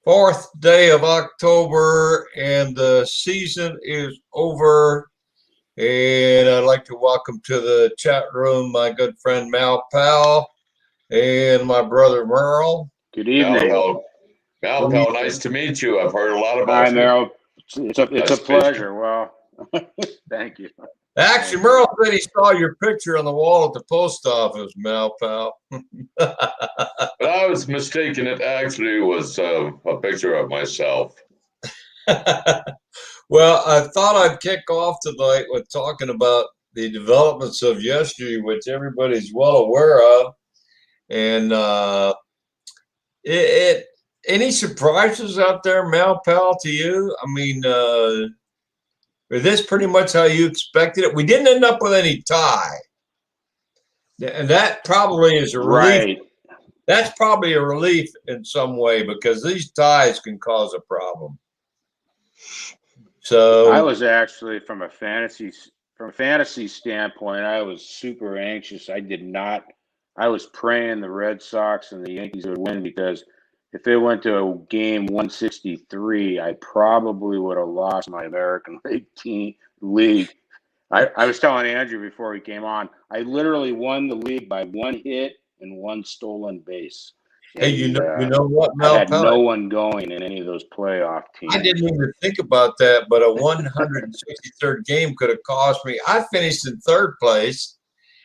4th day of October, and the season is over. And I'd like to welcome to the chat room my good friend Malpal and my brother Merle. Good evening. Malpal, nice to meet you. I've heard a lot about Hi, you. Merle. It's a pleasure. Well, thank you. Actually, Merle said he saw your picture on the wall at the post office, Malpal. But I was mistaken. It actually was a picture of myself. Well, I thought I'd kick off tonight with talking about the developments of yesterday, which everybody's well aware of. And any surprises out there, Malpal, to you? I mean, is this pretty much how you expected it? We didn't end up with any tie. And that probably is a relief. Right. That's probably a relief in some way because these ties can cause a problem. So I was actually from a fantasy standpoint, I was super anxious. I was praying the Red Sox and the Yankees would win because if it went to a game 163, I probably would have lost my American League. I was telling Andrew before he came on, I literally won the league by one hit and one stolen base. Hey, you know what, I had Malpal? no one going in any of those playoff teams. I didn't even think about that, but a 163rd game could have cost me. I finished in 3rd place,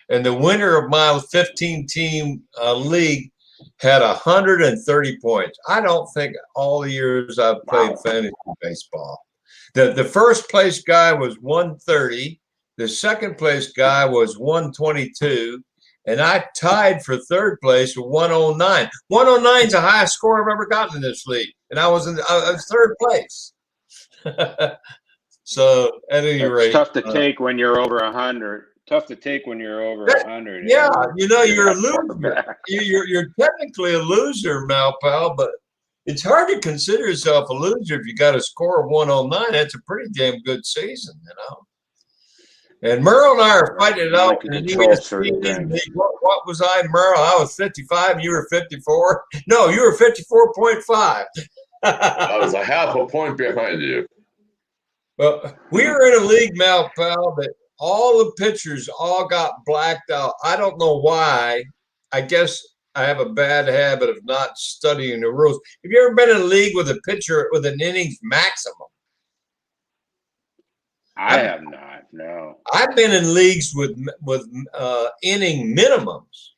and the winner of my 15-team league had 130 points. I don't think all the years I've played fantasy baseball. The first place guy was 130. The second place guy was 122. And I tied for 3rd place with 109. 109 is the highest score I've ever gotten in this league. And I was 3rd place. So at any rate. It's tough to take when you're over 100. Tough to take when you're over 100. Yeah, you're a loser. You're technically a loser, Malpal, but it's hard to consider yourself a loser if you got a score of 109. That's a pretty damn good season, And Merle and I are fighting it out. What was I, Merle? I was 55 and you were 54. No, you were 54.5. I was a half a point behind you. Well, we were in a league, Malpal, that all the pitchers all got blacked out. I don't know why. I guess I have a bad habit of not studying the rules. Have you ever been in a league with a pitcher with an innings maximum? I have not. No. I've been in leagues with inning minimums.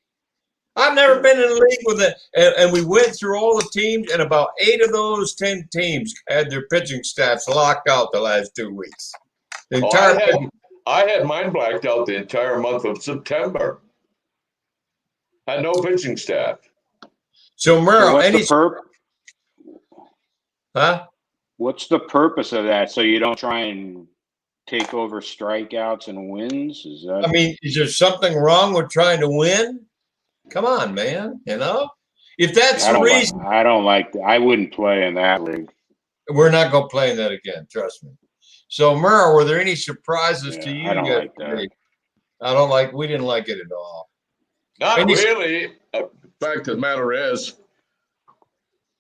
I've never been in a league with it, and we went through all the teams, and about 8 of those 10 teams had their pitching staffs locked out the last 2 weeks. The entire I had mine blacked out the entire month of September. Had no pitching staff. So Merle, what's the purpose of that? So you don't try and take over strikeouts and wins? Is there something wrong with trying to win? Come on, man. If that's the reason, I don't like that. I wouldn't play in that league. We're not going to play in that again. Trust me. So Merle, were there any surprises to you? I don't like that. We didn't like it at all. Not really. The fact of the matter is,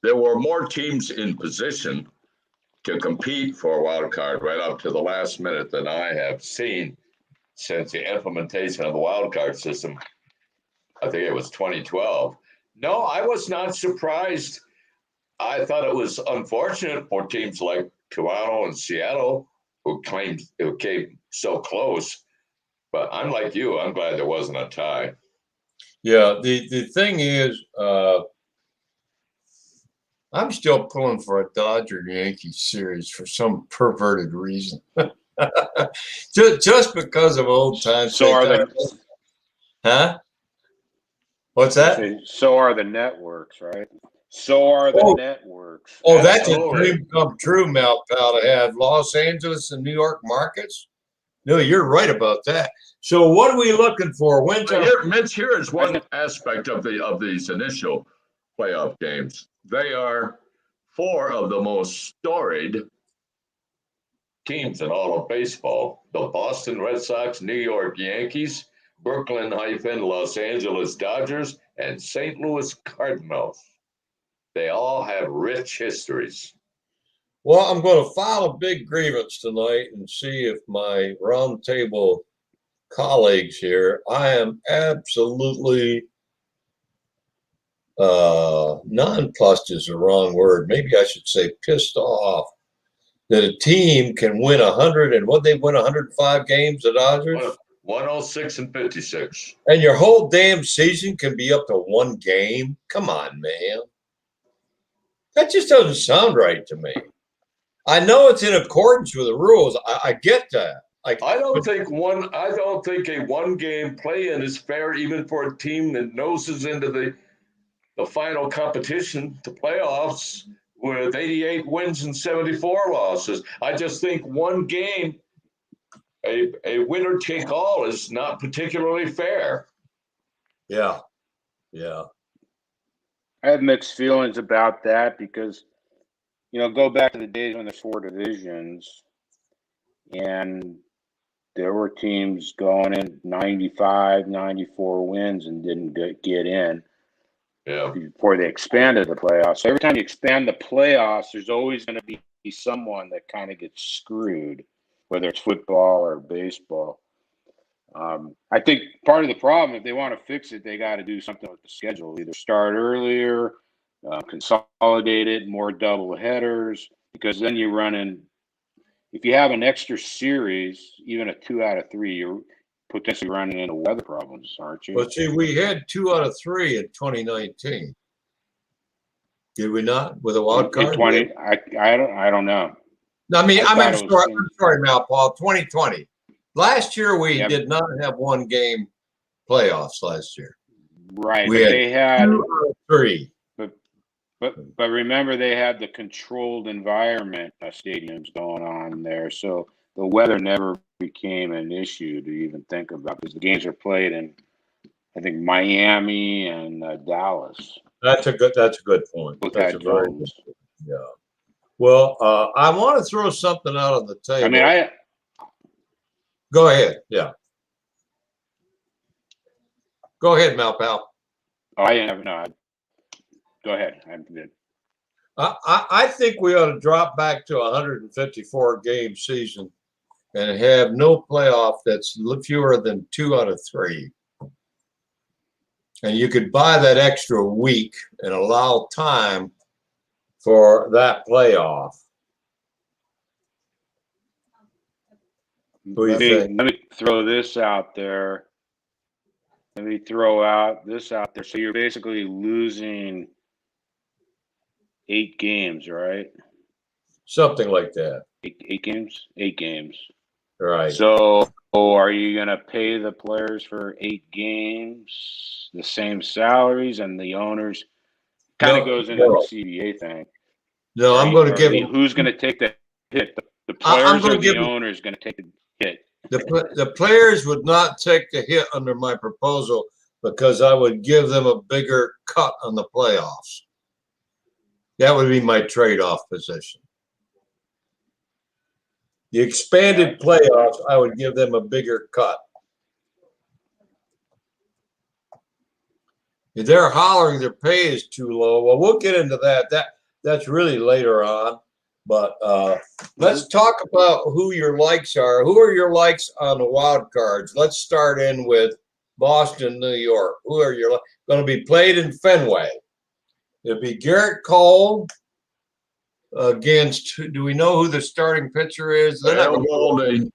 there were more teams in position to compete for a wild card right up to the last minute than I have seen since the implementation of the wild card system. I think it was 2012. No, I was not surprised. I thought it was unfortunate for teams like Toronto and Seattle who came so close. But I'm like you. I'm glad there wasn't a tie. Yeah, the thing is, I'm still pulling for a Dodger-Yankees series for some perverted reason. just because of old times. So are they? Huh? What's that? So are the networks, right? So are the networks. Oh, that's a dream come true, Malpal, to have Los Angeles and New York markets. No, you're right about that. So what are we looking for? Mitch, here is one aspect of these initial playoff games. They are 4 of the most storied teams in all of baseball: the Boston Red Sox, New York Yankees, Brooklyn-Los Angeles Dodgers, and St. Louis Cardinals. They all have rich histories. Well, I'm going to file a big grievance tonight and see if my roundtable colleagues here, I am absolutely nonplussed is the wrong word. Maybe I should say pissed off that a team can win 100 and what they win 105 games, the Dodgers? 106 and 56. And your whole damn season can be up to one game? Come on, man. That just doesn't sound right to me. I know it's in accordance with the rules. I get that. I don't think a one-game play-in is fair, even for a team that noses into the final competition, the playoffs, with 88 wins and 74 losses. I just think one game, a winner take all, is not particularly fair. Yeah. I have mixed feelings about that because, go back to the days when there's 4 divisions and there were teams going in 95, 94 wins and didn't get in before they expanded the playoffs. So every time you expand the playoffs, there's always going to be someone that kind of gets screwed, whether it's football or baseball. I think part of the problem, if they want to fix it, they got to do something with the schedule. Either start earlier, consolidate it, more double headers, because then you run in. If you have an extra series, even a 2 out of 3, you're potentially running into weather problems, aren't you? Well, see, we had 2 out of 3 in 2019. Did we not with a wild card? 20, I don't know. I mean, I'm sorry, Malpal. 2020. Last year we did not have one game playoffs last year. Right, we they had 2 out of 3. But remember, they had the controlled environment stadiums going on there, so the weather never became an issue to even think about because the games are played in, I think, Miami and Dallas. That's a good point. Both That's had a very domes. good, yeah. Well, I want to throw something out on the table. I mean, go ahead. Yeah. Go ahead, Malpal. Oh, I have no. Go ahead. I'm good. I think we ought to drop back to a 154 game season and have no playoff that's fewer than 2 out of 3. And you could buy that extra week and allow time for that playoff. Let me throw this out there. So you're basically losing 8 games, right? Something like that. 8 games? 8 games. Right. So are you going to pay the players for 8 games, the same salaries, and the owners? Kind of goes into the CBA thing. No, I'm going to give them. Who's going to take the hit? The players or the owners going to take the hit? The players would not take the hit under my proposal because I would give them a bigger cut on the playoffs. That would be my trade-off position. The expanded playoffs, I would give them a bigger cut. If they're hollering their pay is too low, well, we'll get into that. That's really later on. But let's talk about who your likes are. Who are your likes on the wild cards? Let's start in with Boston, New York. Who are your going to be played in Fenway? It'll be Garrett Cole against. Do we know who the starting pitcher is? Eovaldi.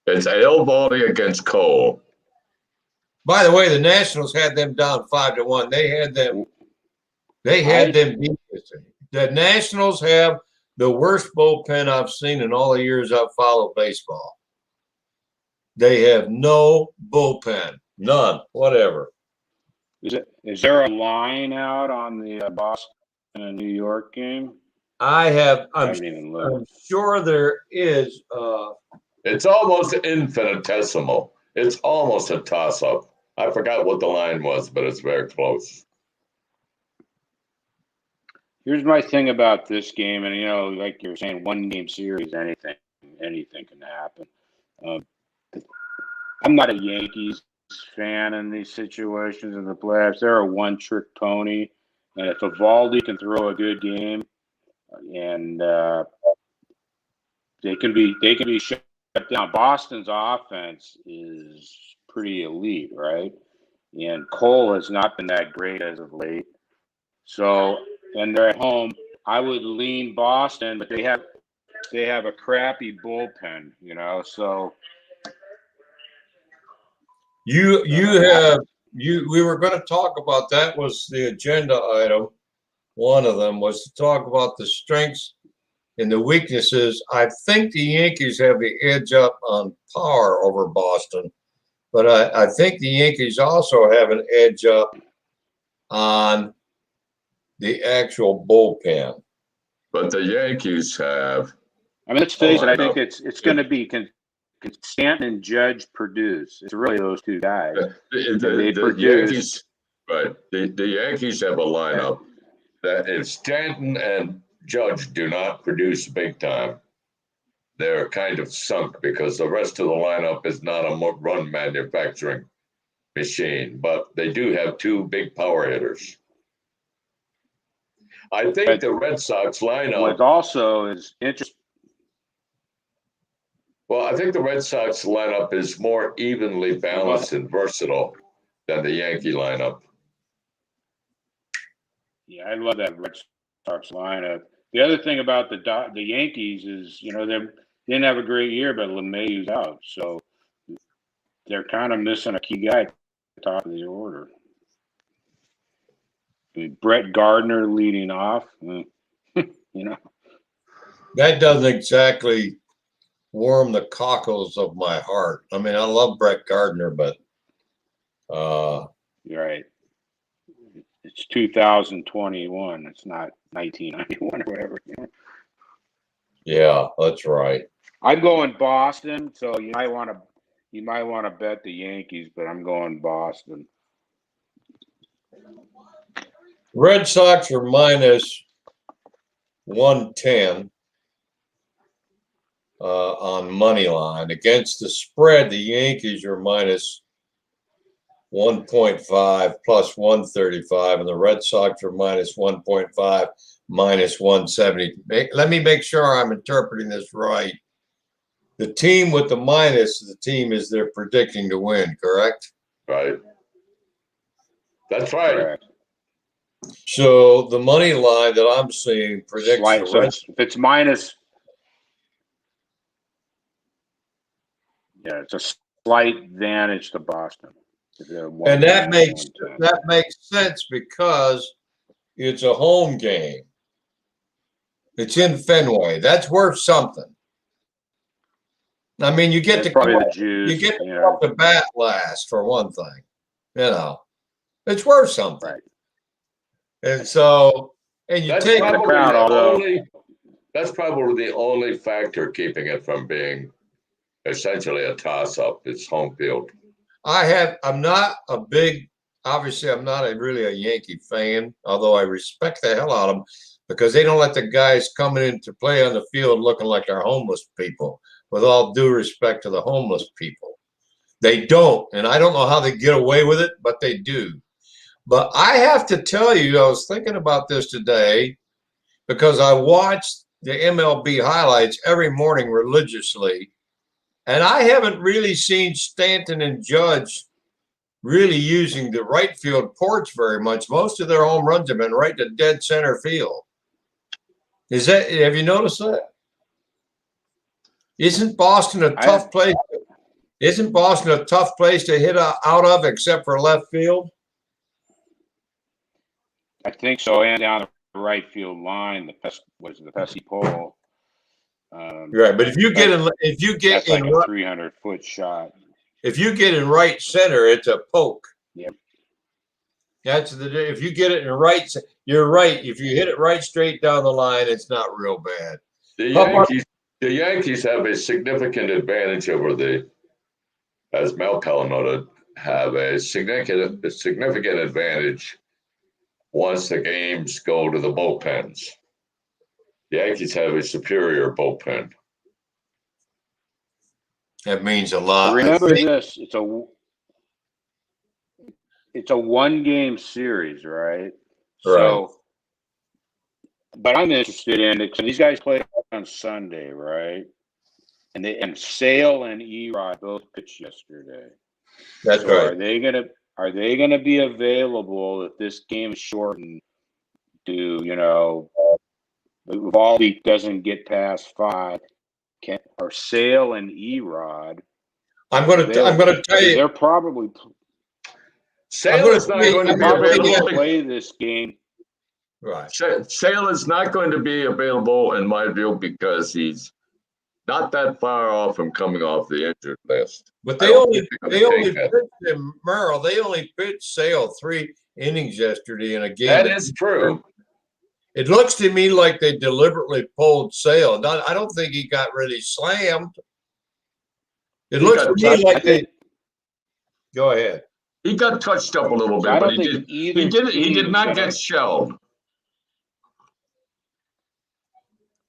It's Eovaldi against Cole. By the way, the Nationals had them down 5-1. They had them beat. The Nationals have the worst bullpen I've seen in all the years I've followed baseball. They have no bullpen, none, whatever. Is there a line out on the Boston and New York game? I'm sure there is. It's almost infinitesimal. It's almost a toss-up. I forgot what the line was, but it's very close. Here's my thing about this game, and like you're saying, 1-game series, anything can happen. I'm not a Yankees fan in these situations in the playoffs. They're a one-trick pony, and if Evaldi can throw a good game, and they can be shut down. Boston's offense is pretty elite, right? And Cole has not been that great as of late. So, and they're at home. I would lean Boston, but they have a crappy bullpen, So we were going to talk about that. Was the agenda item. One of them was to talk about the strengths and the weaknesses. I think the Yankees have the edge up on power over Boston, but I think the Yankees also have an edge up on the actual bullpen. But the Yankees have. I mean, let's face it. I think it's going to be can Stanton and Judge produce. It's really those two guys. The Yankees, right? The Yankees have a lineup that if Stanton and Judge do not produce big time, they're kind of sunk because the rest of the lineup is not a run manufacturing machine. But they do have two big power hitters. I think the Red Sox lineup. What also is interesting. Well, I think the Red Sox lineup is more evenly balanced and versatile than the Yankee lineup. Yeah, I love that Red Sox lineup. The other thing about the Yankees is, they didn't have a great year, but LeMahieu's out, so they're kind of missing a key guy at the top of the order. I mean, Brett Gardner leading off, That doesn't exactly warm the cockles of my heart. I mean, I love Brett Gardner, but you're right. It's 2021. It's not 1991 or whatever. Yeah, that's right. I'm going Boston, so you might want to bet the Yankees, but I'm going Boston. Red Sox are minus 110 on money line. Against the spread, the Yankees are minus 1.5 plus 135, and the Red Sox are minus 1.5 minus 170. Let me make sure I'm interpreting this right. The team with the minus, the team is they're predicting to win, correct? Right. That's right. Correct. So the money line that I'm seeing predicts if it's minus, it's a slight advantage to Boston. And that makes sense because it's a home game. It's in Fenway. That's worth something. I mean, you get to come up the bat last for one thing. It's worth something. Right. And so, and you take the crowd. That's probably the only factor keeping it from being essentially a toss-up. It's home field. I'm not really a Yankee fan, although I respect the hell out of them because they don't let the guys coming in to play on the field looking like they're homeless people, with all due respect to the homeless people. They don't, and I don't know how they get away with it, but they do. But I have to tell you, I was thinking about this today because I watched the MLB highlights every morning religiously, and I haven't really seen Stanton and Judge really using the right field porch very much. Most of their home runs have been right to dead center field. Have you noticed that? Isn't Boston a tough place? Isn't Boston a tough place to hit out of except for left field? I think so, and down the right field line, the pesky pole. Right, but if you get in like a 300-foot shot. If you get in right center, it's a poke. Yep. If you get it in right, you're right. If you hit it right straight down the line, it's not real bad. The Yankees have a significant advantage over as Malpal noted, have a significant advantage once the games go to the bullpens. The Yankees have a superior bullpen. That means a lot. Remember this. it's a 1-game series, right? Right. So, but I'm interested in it. So these guys played on Sunday, right? And Sale and Erod both pitched yesterday. That's So right. are they gonna be available if this game is shortened to, Valdi doesn't get past 5? Are Sale and Erod I'm available? gonna tell you. They're probably Sale is not going to be available. play this game. Right. Sale is not going to be available in my view because he's not that far off from coming off the injured list. But they only pitched him, Merle. They only pitched Sale 3 innings yesterday in a game. That is true. It looks to me like they deliberately pulled Sale. I don't think he got really slammed. It looks to me like they. Go ahead. He got touched up a little bit, but he did not get shelled.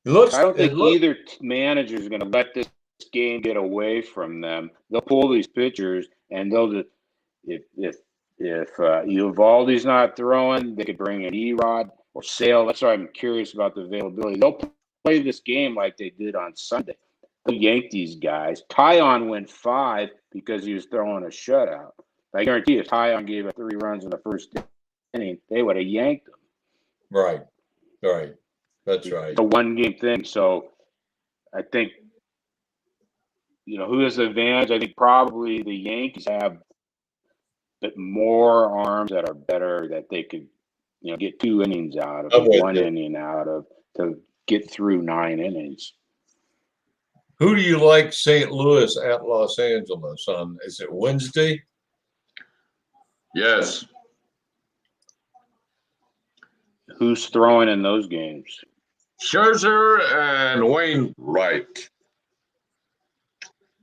I don't think either manager is going to let this game get away from them. They'll pull these pitchers, and they'll if Uvalde's not throwing, they could bring in Erod or Sale. That's why I'm curious about the availability. They'll play this game like they did on Sunday. They'll yank these guys. Tyon went 5 because he was throwing a shutout. I guarantee if Tyon gave up 3 runs in the first inning, they would have yanked him. Right. That's right. It's a 1-game thing. So I think, who has the advantage? I think probably the Yankees have more arms that are better that they could, get 2 innings out of, 1 inning out of to get through 9 innings. Who do you like St. Louis at Los Angeles on? Is it Wednesday? Yes. Who's throwing in those games? Scherzer and Wainwright.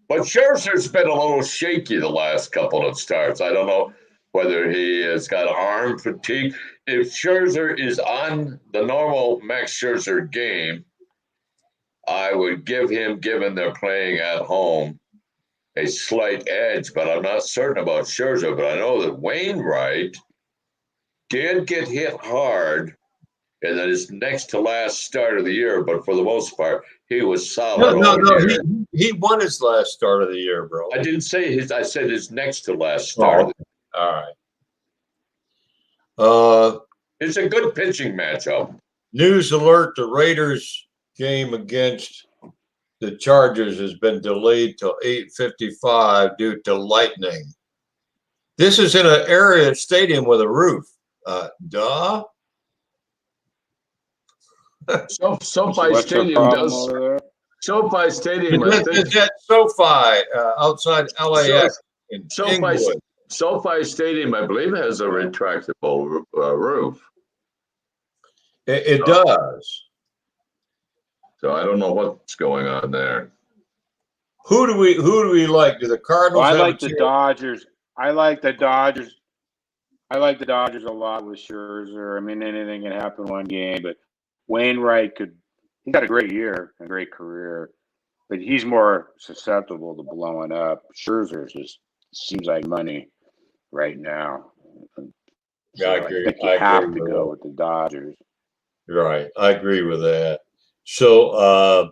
But Scherzer's been a little shaky the last couple of starts. I don't know whether he has got arm fatigue. If Scherzer is on the normal Max Scherzer game, I would give him, given they're playing at home, a slight edge, but I'm not certain about Scherzer. But I know that Wainwright did get hit hard in his next to last start of the year, but for the most part, he was solid. No. He won his last start of the year, bro. I didn't say his. I said his next to last start. All right. It's a good pitching matchup. News alert: the Raiders game against the Chargers has been delayed till 8:55 due to lightning. This is in an area stadium with a roof. Duh. SoFi Stadium does. SoFi Stadium, I think. Is that SoFi outside LAX in Inglewood? SoFi Stadium, I believe, has a retractable roof. It does. So I don't know what's going on there. Who do we like? Do the Cardinals? I like the Dodgers. I like the Dodgers a lot with Scherzer. I mean, anything can happen one game, but Wainwright he got a great year, a great career, but he's more susceptible to blowing up. Scherzer just seems like money right now. Yeah, I agree. I think you have to go with the Dodgers. Right. I agree with that. So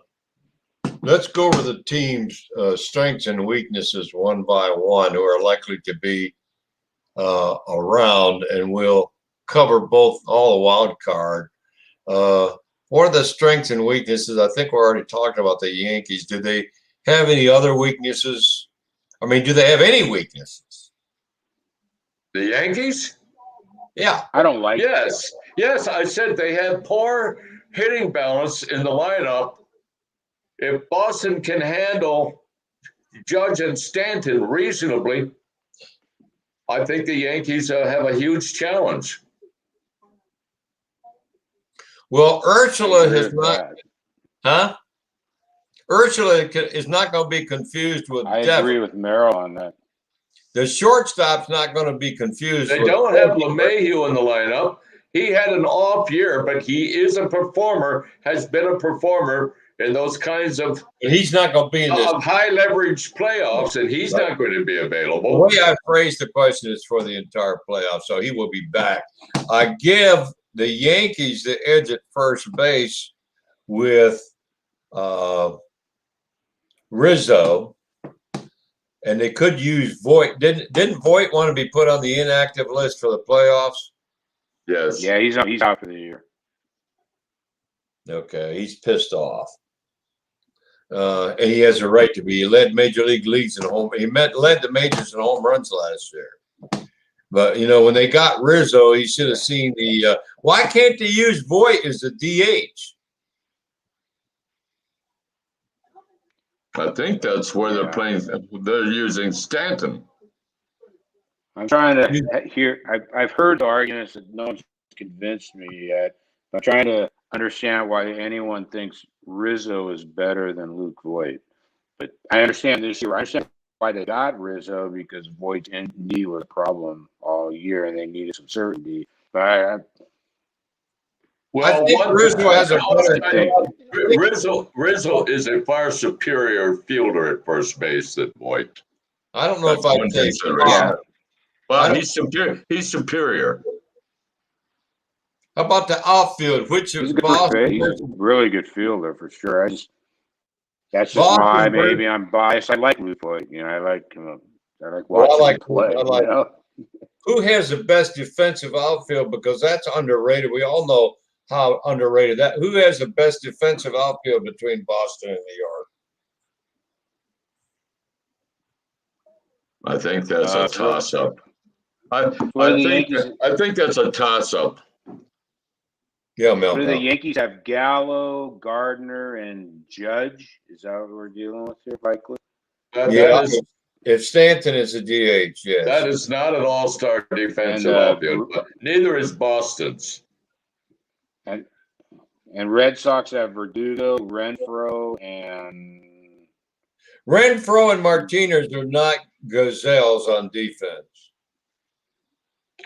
let's go over the team's strengths and weaknesses one by one who are likely to be around, and we'll cover all the wild card. What are the strengths and weaknesses? I think we're already talking about the Yankees. Do they have any other weaknesses? I mean, do they have any weaknesses? The Yankees? Yeah. I don't like Yes. Yes, I said they had poor hitting balance in the lineup. If Boston can handle Judge and Stanton reasonably, I think the Yankees have a huge challenge. Well, Ursula has not, Ursula is not going to be confused with I Devin. agree with Merrill on that. The shortstop's not going to be confused. They don't have LeMahieu in the lineup. He had an off year, but he is a performer, has been a performer in those kinds of He's not going to be in this. high leverage playoffs, and he's not going to be The available. way I phrased the question is for the entire playoff, so he will be back. I give the Yankees the edge at first base with Rizzo, and they could use Voit. Didn't Voit want to be put on the inactive list for the playoffs? Yes. Yeah, he's out for the year. Okay, he's pissed off. And he has a right to be. He led major league leagues in home. Led the majors in home runs last year. But when they got Rizzo, he should have seen the. Why can't they use Voit as a DH? I think that's where they're playing. They're using Stanton. I'm trying to hear. I've heard the arguments that no one's convinced me yet. I'm trying to understand why anyone thinks Rizzo is better than Luke Voit. But I understand this year. I understand why they got Rizzo, because Voigt's knee was a problem all year and they needed some certainty. But I think Rizzo has a better. Rizzo is a far superior fielder at first base than Voit. I don't know if I'd say well, he's superior. He's superior. How about the outfield? Which is Boston? He's a really good fielder for sure. That's just maybe I'm biased. I like Luke Voit. I like him. I like watching him play. Who has the best defensive outfield? Because that's underrated. We all know how underrated that. Who has the best defensive outfield between Boston and New York? I think that's a toss-up. I think that's a toss-up. Yeah, Malpal. The Yankees have Gallo, Gardner, and Judge. Is that what we're dealing with here, likely? If Stanton is a DH, yes. That is not an all-star defensive outfield, but neither is Boston's. And Red Sox have Verdugo, Renfroe, and Martinez are not gazelles on defense.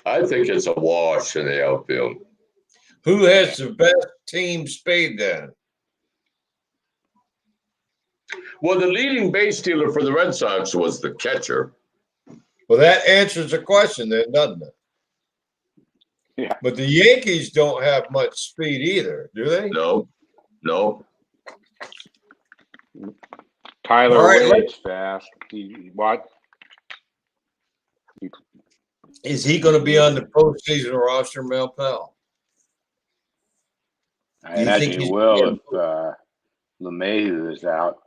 I think it's a wash in the outfield. Who has the best team speed then? Well, the leading base stealer for the Red Sox was the catcher. Well, that answers the question then, doesn't it? Yeah. But the Yankees don't have much speed either, do they? No. Tyler Wade's fast. Is he going to be on the postseason roster, Malpal? I imagine he will if LeMahieu is out.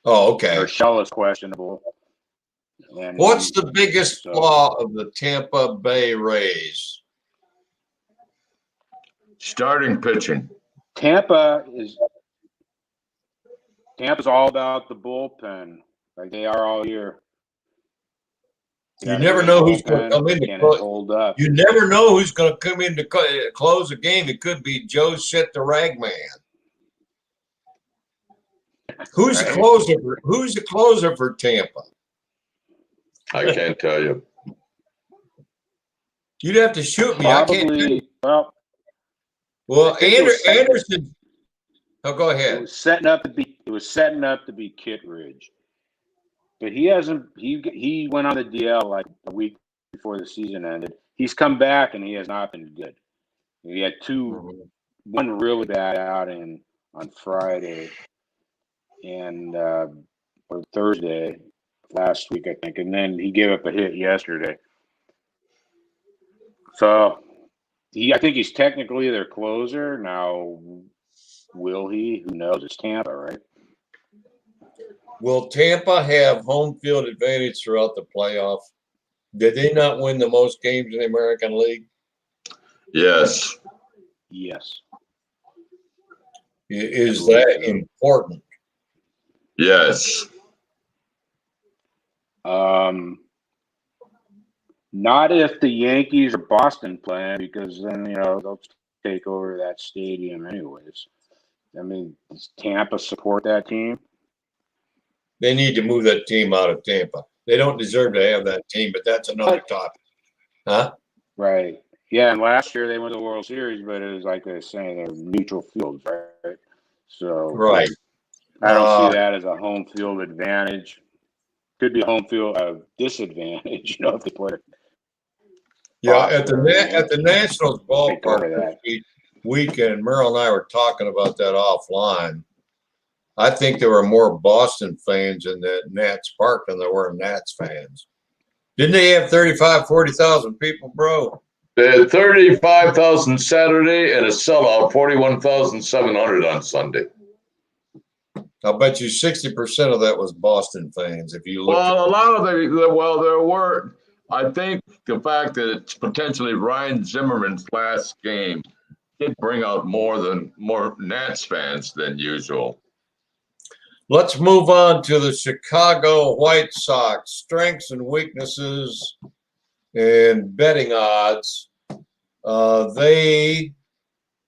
Oh, okay. Urshela is questionable. And what's the biggest flaw of the Tampa Bay Rays? Starting pitching. Tampa's all about the bullpen, like they are all year. You never know who's going to come in to hold up. You never know who's going to come in to close a game. It could be Joe Shit the Rag Man. Who's the closer? Who's the closer for Tampa? I can't tell you. You'd have to shoot me. I can't tell you. Well, Anderson. Oh, go ahead. It was setting up to be Kittredge. But he hasn't. He went on the DL like a week before the season ended. He's come back and he has not been good. He had one really bad outing on Friday and or Thursday last week, I think, and then he gave up a hit yesterday. So I think he's technically their closer now. Will he? Who knows? It's Tampa, right? Will Tampa have home field advantage throughout the playoff? Did they not win the most games in the American League? Yes. Yes. Is that important? Yes. Not if the Yankees or Boston playing, because then they'll take over that stadium anyways. I mean, does Tampa support that team? They need to move that team out of Tampa. They don't deserve to have that team, but that's another topic. Huh? Right. Yeah, and last year they went to the World Series, but it was like they were saying they're neutral fields, right? So Right. I don't see that as a home field advantage. Could be a home field disadvantage, if they play it. Yeah, at the Nationals ballpark this weekend, Merrill and I were talking about that offline. I think there were more Boston fans in that Nats park than there were Nats fans. Didn't they have 40,000 people, bro? They had 35,000 Saturday and a sellout 41,700 on Sunday. I'll bet you 60% of that was Boston fans. If you look, well, a lot of there were. I think the fact that it's potentially Ryan Zimmerman's last game did bring out more Nats fans than usual. Let's move on to the Chicago White Sox strengths and weaknesses and betting odds. They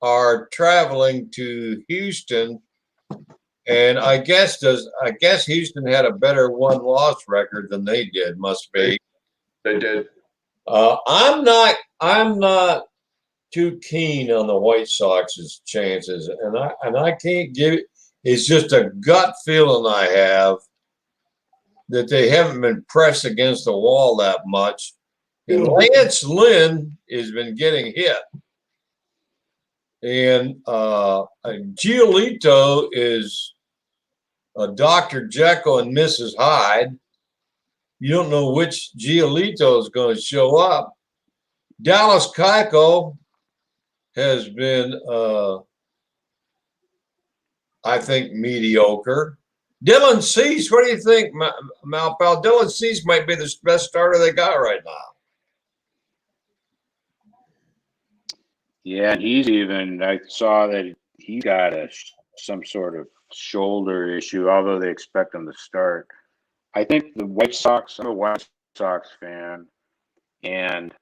are traveling to Houston, and I guess Houston had a better win-loss record than they did. Must be. They did. I'm not too keen on the White Sox's chances, and I can't give it. It's just a gut feeling I have that they haven't been pressed against the wall that much. And Lance Lynn has been getting hit. And Giolito is Dr. Jekyll and Mrs. Hyde. You don't know which Giolito is going to show up. Dallas Keuchel has been, I think, mediocre. Dylan Cease, what do you think, Malpal? Dylan Cease might be the best starter they got right now. Yeah, I saw that he got some sort of shoulder issue, although they expect him to start. I think the White Sox, I'm a White Sox fan, and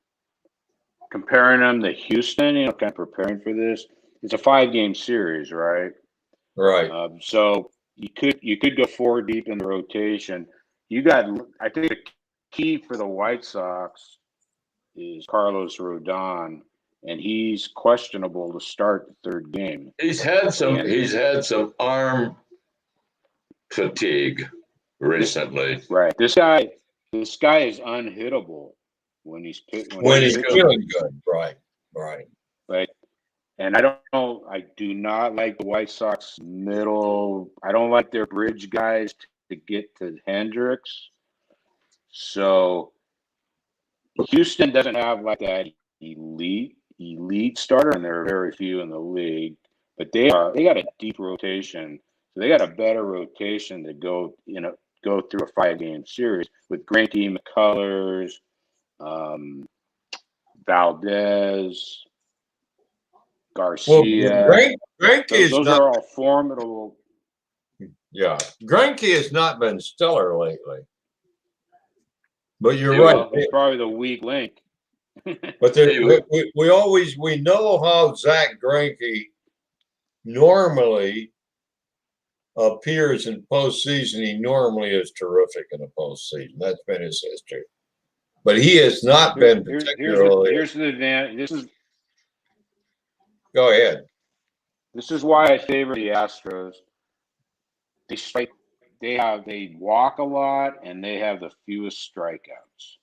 comparing them to Houston, kind of preparing for this, it's a 5-game series, right? Right. So you could go 4 deep in the rotation. I think the key for the White Sox is Carlos Rodon, and he's questionable to start the 3rd game. He's had some arm fatigue recently. Right. This guy is unhittable when he's feeling good. Right. Right. And I do not like the White Sox middle. I don't like their bridge guys to get to Hendricks. So Houston doesn't have like that elite starter, and there are very few in the league. But they got a deep rotation, so they got a better rotation to go through a 5-game series with Greinke, McCullers, Valdez, Garcia. Well, Greinke those are all formidable. Yeah, Greinke has not been stellar lately. But you're right. He's probably the weak link. But we know how Zach Greinke normally appears in postseason. He normally is terrific in the postseason. That's been his history. But he has not been particularly. Here's the advantage. Go ahead. This is why I favor the Astros. They walk a lot, and they have the fewest strikeouts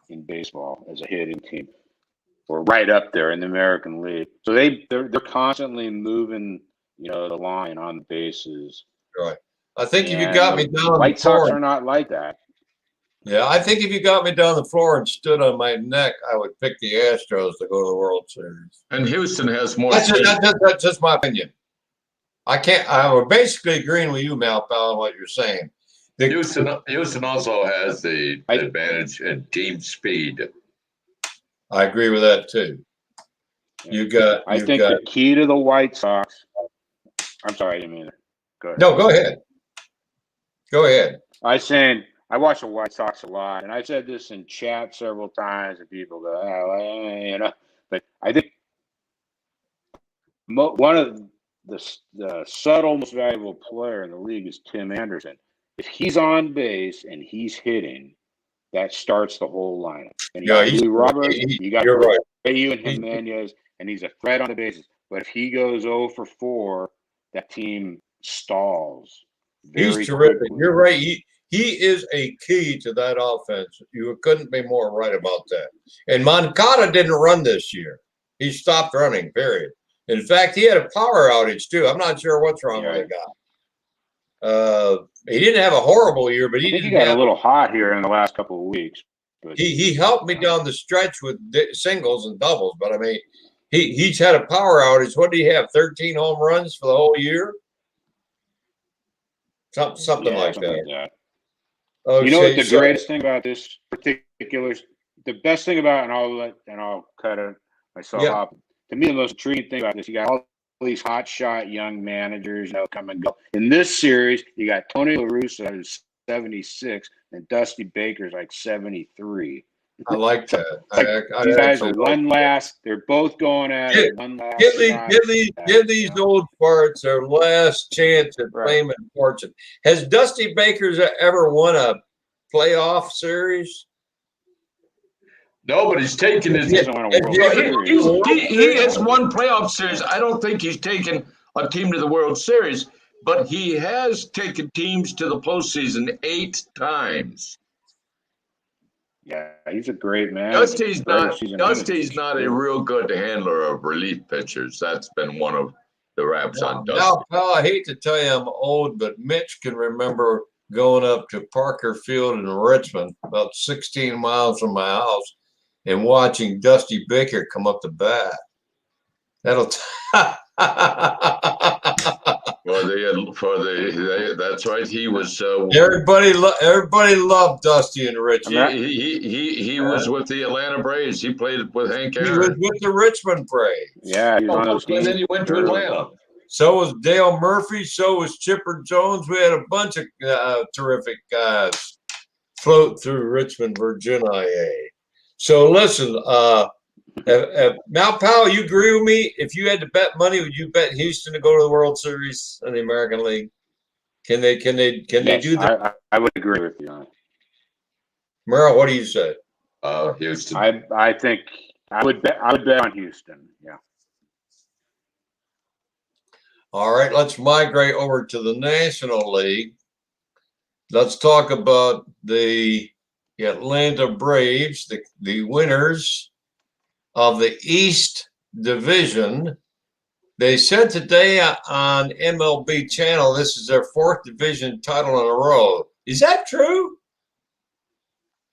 in baseball as a hitting team. We're right up there in the American League. So they're constantly moving, the line on the bases. Right. I think if you got me down on White Sox are not like that. Yeah, I think if you got me down the floor and stood on my neck, I would pick the Astros to go to the World Series. And Houston has more. That's just my opinion. I'm basically agreeing with you, Malpal, on what you're saying. Houston also has the advantage in team speed. I agree with that too. I think the key to the White Sox. I'm sorry, I didn't mean it. Go ahead. No, go ahead. Go ahead. I watch the White Sox a lot, and I've said this in chat several times, and people go, But I think one of the subtle, most valuable player in the league is Tim Anderson. If he's on base and he's hitting, that starts the whole lineup. And you got Louis Roberts, you got Rayu and Jimenez, and he's a threat on the bases. But if he goes 0 for 4, that team stalls He's very terrific. quickly. You're right. He is a key to that offense. You couldn't be more right about that. And Moncada didn't run this year. He stopped running, period. In fact, he had a power outage too. I'm not sure what's wrong with the guy. He didn't have a horrible year, but I think he got a little hot here in the last couple of weeks. But he helped me down the stretch with singles and doubles. But I mean, he's had a power outage. What did he have? 13 home runs for the whole year? Something like that. Okay, you know what the greatest thing about this particular, the best thing about, and I'll cut it myself off. To me, the most intriguing thing about this, you got all these hotshot young managers, come and go. In this series, you got Tony La Russa, who's 76, and Dusty Baker's like 73. I like that. These guys are one last. They're both going at it. One last. Give these old farts their last chance at fame and fortune. Has Dusty Baker's ever won a playoff series? No, but he's taken his. He has one playoff series. I don't think he's taken a team to the World Series, but he has taken teams to the postseason 8 times. Yeah, he's a great man. Dusty's not a real good handler of relief pitchers. That's been one of the raps on Dusty. Now, pal, I hate to tell you I'm old, but Mitch can remember going up to Parker Field in Richmond, about 16 miles from my house, and watching Dusty Baker come up the bat. That's right. He was. Everybody loved Dusty in Richmond. He was with the Atlanta Braves. He played with Hank Aaron. He was with the Richmond Braves. Yeah, and then he went to Atlanta. So was Dale Murphy. So was Chipper Jones. We had a bunch of terrific guys float through Richmond, Virginia. So listen, Malpal, you agree with me? If you had to bet money, would you bet Houston to go to the World Series in the American League? Can they do that? I would agree with you on it. Merrill, what do you say? Houston. I think I would bet on Houston. Yeah. All right, let's migrate over to the National League. Let's talk about the Atlanta Braves, the winners of the East Division. They said today on MLB Channel this is their 4th division title in a row. Is that true?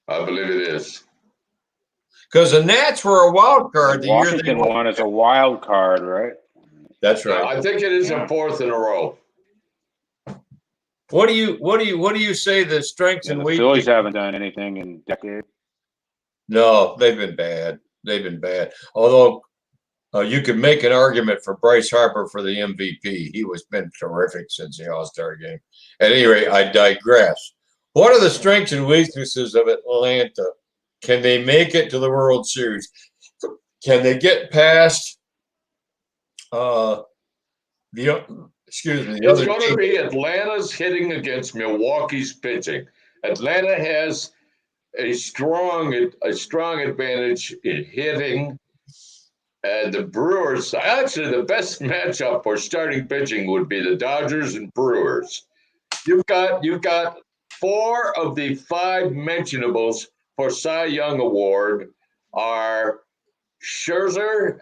I believe it is. Because the Nats were a wild card the year they won as a wild card, right? That's right. I think it is a 4th in a row. What do you say the strengths and weaknesses? The Phillies haven't done anything in decades. No, they've been bad. Although you could make an argument for Bryce Harper for the MVP. He was been terrific since the All-Star game. At any rate, I digress. What are the strengths and weaknesses of Atlanta? Can they make it to the World Series? Can they get past It's going to be Atlanta's hitting against Milwaukee's pitching. Atlanta has a strong advantage in hitting. And the Brewers, actually, the best matchup for starting pitching would be the Dodgers and Brewers. You've got 4 of the 5 mentionables for Cy Young Award are Scherzer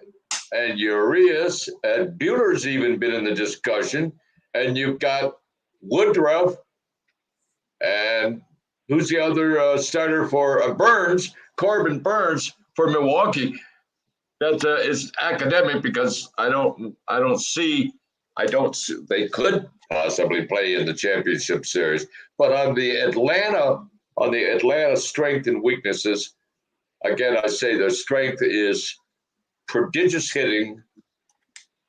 and Urias, and Buehler's even been in the discussion. And you've got Woodruff, and who's the other starter for Burns? Corbin Burns for Milwaukee. That is academic because I don't see. They could possibly play in the championship series, but on the Atlanta strength and weaknesses, again, I say their strength is prodigious hitting.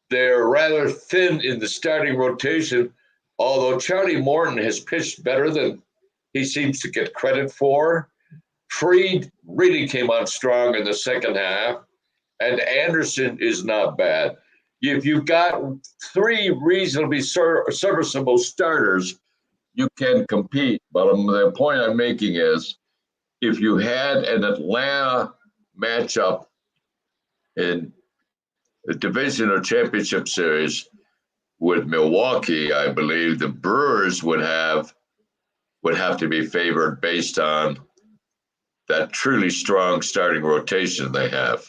They're rather thin in the starting rotation, although Charlie Morton has pitched better than he seems to get credit for. Fried really came on strong in the second half, and Anderson is not bad. If you've got 3 reasonably serviceable starters, you can compete. But the point I'm making is if you had an Atlanta matchup in the division or championship series, with Milwaukee, I believe the Brewers would have to be favored based on that truly strong starting rotation they have.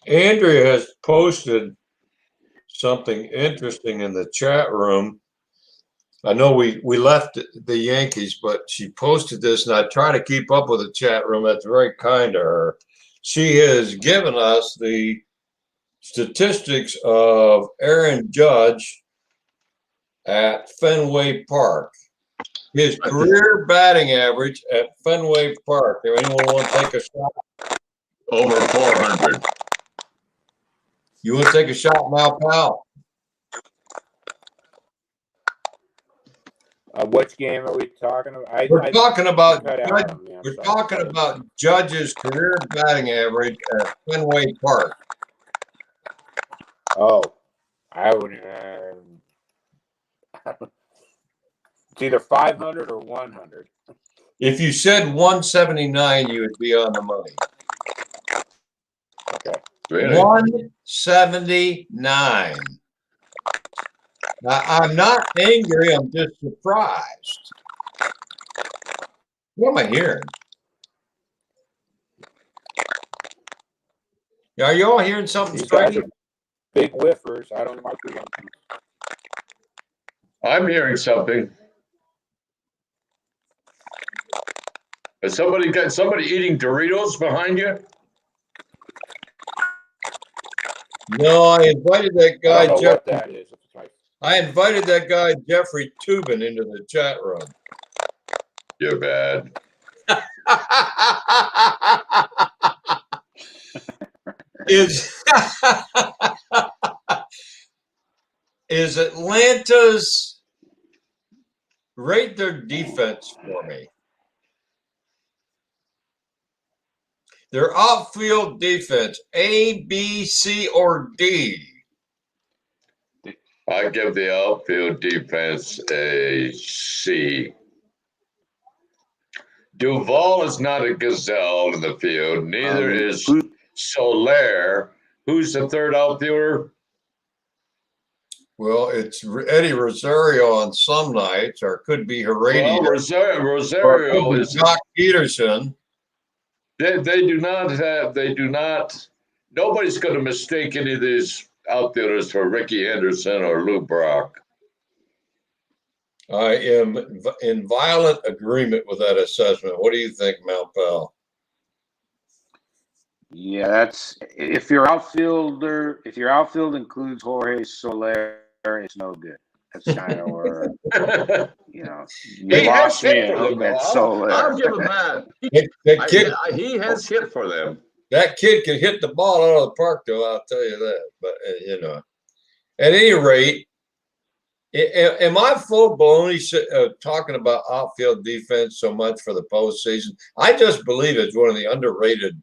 Andrea has posted something interesting in the chat room. I know we left the Yankees, but she posted this, and I try to keep up with the chat room. That's very kind to her. She has given us the statistics of Aaron Judge at Fenway Park. His career batting average at Fenway Park. If anyone want to take a shot? Over 400. You want to take a shot, Malpal? Which game are we talking about? We're talking about we're talking about Judge's career batting average at Fenway Park. Oh, I would. It's either 500 or 100. If you said 179, you would be on the money. Okay. Really? 179. Now, I'm not angry. I'm just surprised. What am I hearing? Are you all hearing something These guys strange? are big whiffers. I don't know. I'm hearing something. Has somebody eating Doritos behind you? No, I invited that guy. I don't know what that is. I invited that guy Jeffrey Tubin into the chat room. You're bad. Is Atlanta's rate their defense for me? Their outfield defense, A, B, C, or D? I give the outfield defense a C. Duvall is not a gazelle in the field. Neither is Soler. Who's the third outfielder? Well, it's Eddie Rosario on some nights, or it could be Heredia. Well, Rosario is Doc Peterson. They do not. Nobody's going to mistake any of these outfielders for Ricky Henderson or Lou Brock. I am in violent agreement with that assessment. What do you think, Malpal? Yeah, that's if your outfield includes Jorge Soler, it's no good. That's kind of where you lost me at Soler. I'll give him that. He has hit for them. That kid can hit the ball out of the park, though. I'll tell you that. But at any rate, am I full baloney talking about outfield defense so much for the postseason? I just believe it's one of the underrated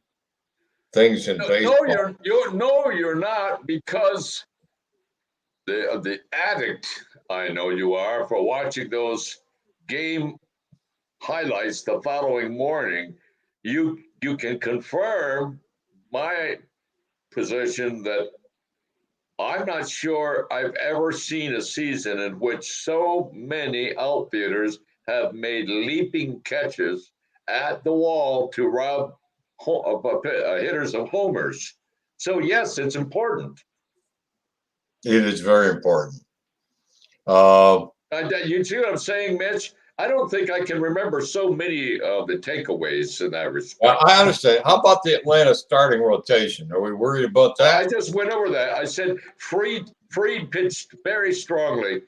things in baseball. No, you're not, because the addict I know you are for watching those game highlights the following morning. You can confirm my position that I'm not sure I've ever seen a season in which so many outfielders have made leaping catches at the wall to rob hitters of homers. So, yes, it's important. It is very important. You see what I'm saying, Mitch? I don't think I can remember so many of the takeaways in that respect. I understand. How about the Atlanta starting rotation? Are we worried about that? I just went over that. I said Fried pitched very strongly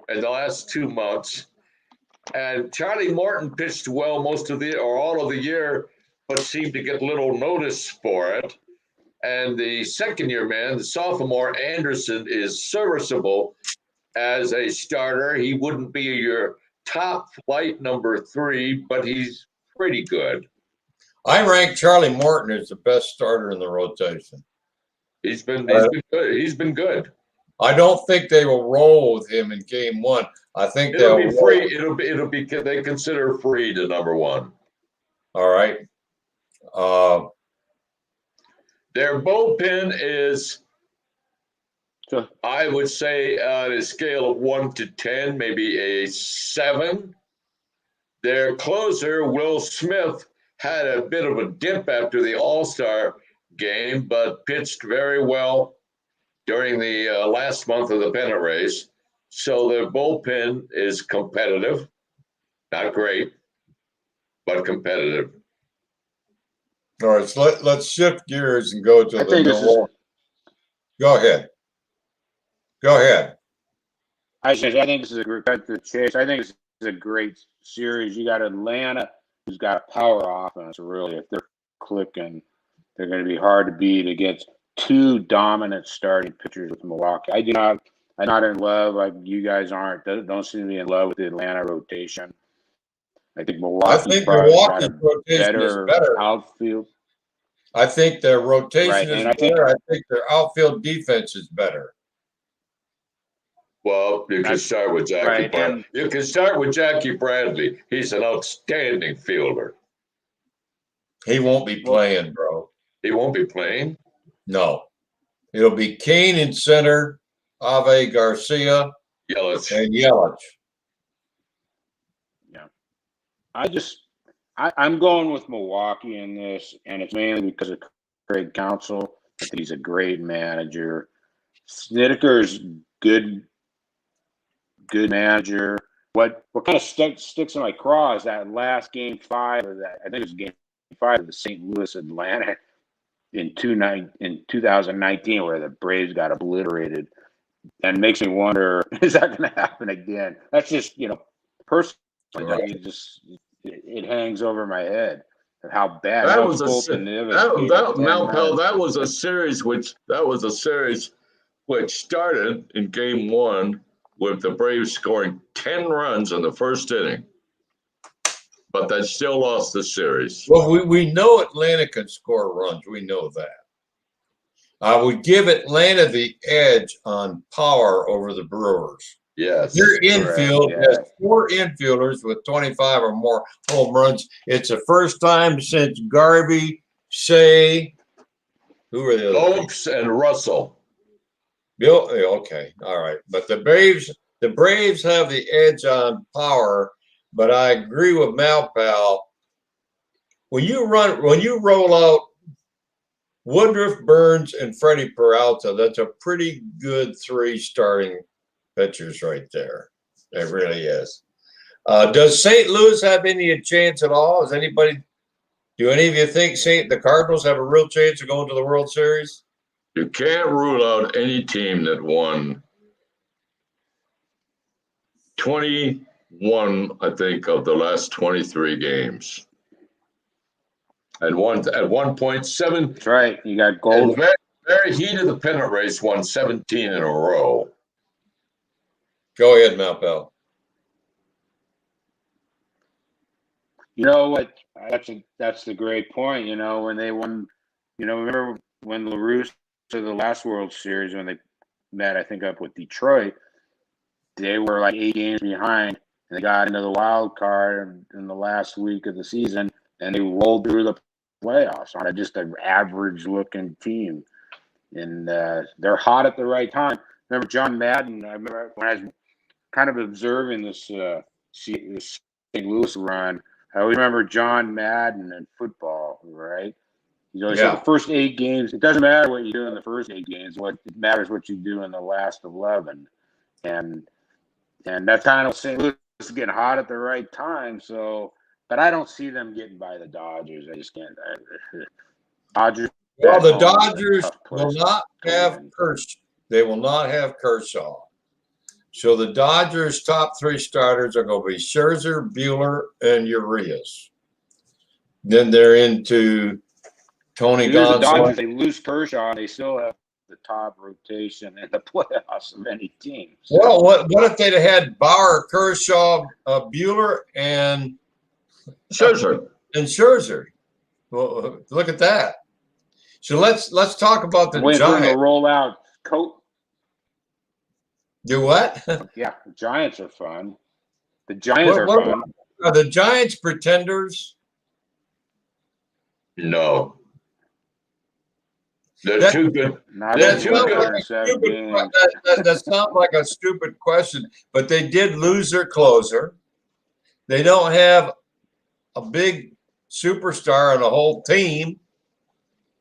in the last 2 months, and Charlie Morton pitched well most of all of the year, but seemed to get little notice for it. And the second-year man, the sophomore Anderson, is serviceable as a starter. He wouldn't be your top flight number 3, but he's pretty good. I rank Charlie Morton as the best starter in the rotation. He's been good. He's been good. I don't think they will roll with him in game 1. I think it'll be free. It'll be. They consider Free the number 1. All right. Their bullpen is So I would say on a scale of 1 to 10, maybe a 7. Their closer, Will Smith, had a bit of a dip after the All-Star game, but pitched very well during the last month of the pennant race. So their bullpen is competitive. Not great, but competitive. All right, so let's shift gears and go to I the think this is. Milwaukee. Go ahead. Go ahead. I think this is a great cut to the chase. I think this is a great series. You got Atlanta, who's got a power offense. Really, if they're clicking, they're going to be hard to beat against two dominant starting pitchers with Milwaukee. I'm not in love like you guys aren't. Don't seem to be in love with the Atlanta rotation. I think Milwaukee's probably got a rotation is better better. outfield. I think their rotation Right, is and better. I think their outfield defense is better. Well, you can start with Jackie. Right, Bradley. You can start with Jackie Bradley. He's an outstanding fielder. He won't be playing, bro. He won't be playing? No. It'll be Kane in center, Ave Garcia, Yelich. and Yelich. Yeah. I'm going with Milwaukee in this, and it's mainly because of Craig Counsell. I think he's a great manager. Snedeker's good manager. What kind of sticks in my craw is that last game 5 of that. I think it was game 5 of the St. Louis Atlanta in 2019, where the Braves got obliterated, and makes me wonder, is that going to happen again? That's just personally, Right. it hangs over my head of how bad That was Malpal. that was a series which started in game 1 with the Braves scoring 10 runs in the first inning, but they still lost the series. Well, we know Atlanta can score runs. We know that. I would give Atlanta the edge on power over the Brewers. Yes. Their infield Correct, has 4 infielders with 25 or more home runs. It's the first time since Garvey, Shea, who are the other Oaks and Russell. Bill, okay, all right. But the Braves have the edge on power, but I agree with Malpal. When you roll out Woodruff, Burns, and Freddie Peralta, that's a pretty good 3 starting pitchers right there. It really is. Does St. Louis have any chance at all? Do any of you think the Cardinals have a real chance of going to the World Series? You can't rule out any team that won 21, I think, of the last 23 games. And at 1.7. That's right. You got gold. Very, very heat of the pennant race, won 17 in a row. Go ahead, Malpal. You know what? That's the great point. When they won, remember when LaRusse to the last World Series when they met, I think, up with Detroit, they were like 8 games behind, and they got into the wild card in the last week of the season, and they rolled through the playoffs on just an average-looking team, and they're hot at the right time. Remember John Madden? I remember when I was kind of observing this St. Louis run. I always remember John Madden in football, right? He's always said the first 8 games, it doesn't matter what you do in the first 8 games. What it matters what you do in the last 11. And that's kind of St. Louis is getting hot at the right time. So, but I don't see them getting by the Dodgers. I just can't. Dodgers. Well, the Dodgers will not have Kershaw. They will not have Kershaw. So the Dodgers' top 3 starters are going to be Scherzer, Buehler, and Urias. Then they're into Tony Gonsolin. The Dodgers, they lose Kershaw, and they still have the top rotation in the playoffs of any team. So. Well, what if they'd had Bauer, Kershaw, Buehler, and Scherzer? Well, look at that. So let's talk about the Giants. Giants. To roll out coat. Do what? Yeah, the Giants are fun. The Giants are fun. Are the Giants pretenders? No. They're That- too good. Not That's even too good. 107 games. That sounds like a stupid question, but they did lose their closer. They don't have a big superstar on the whole team.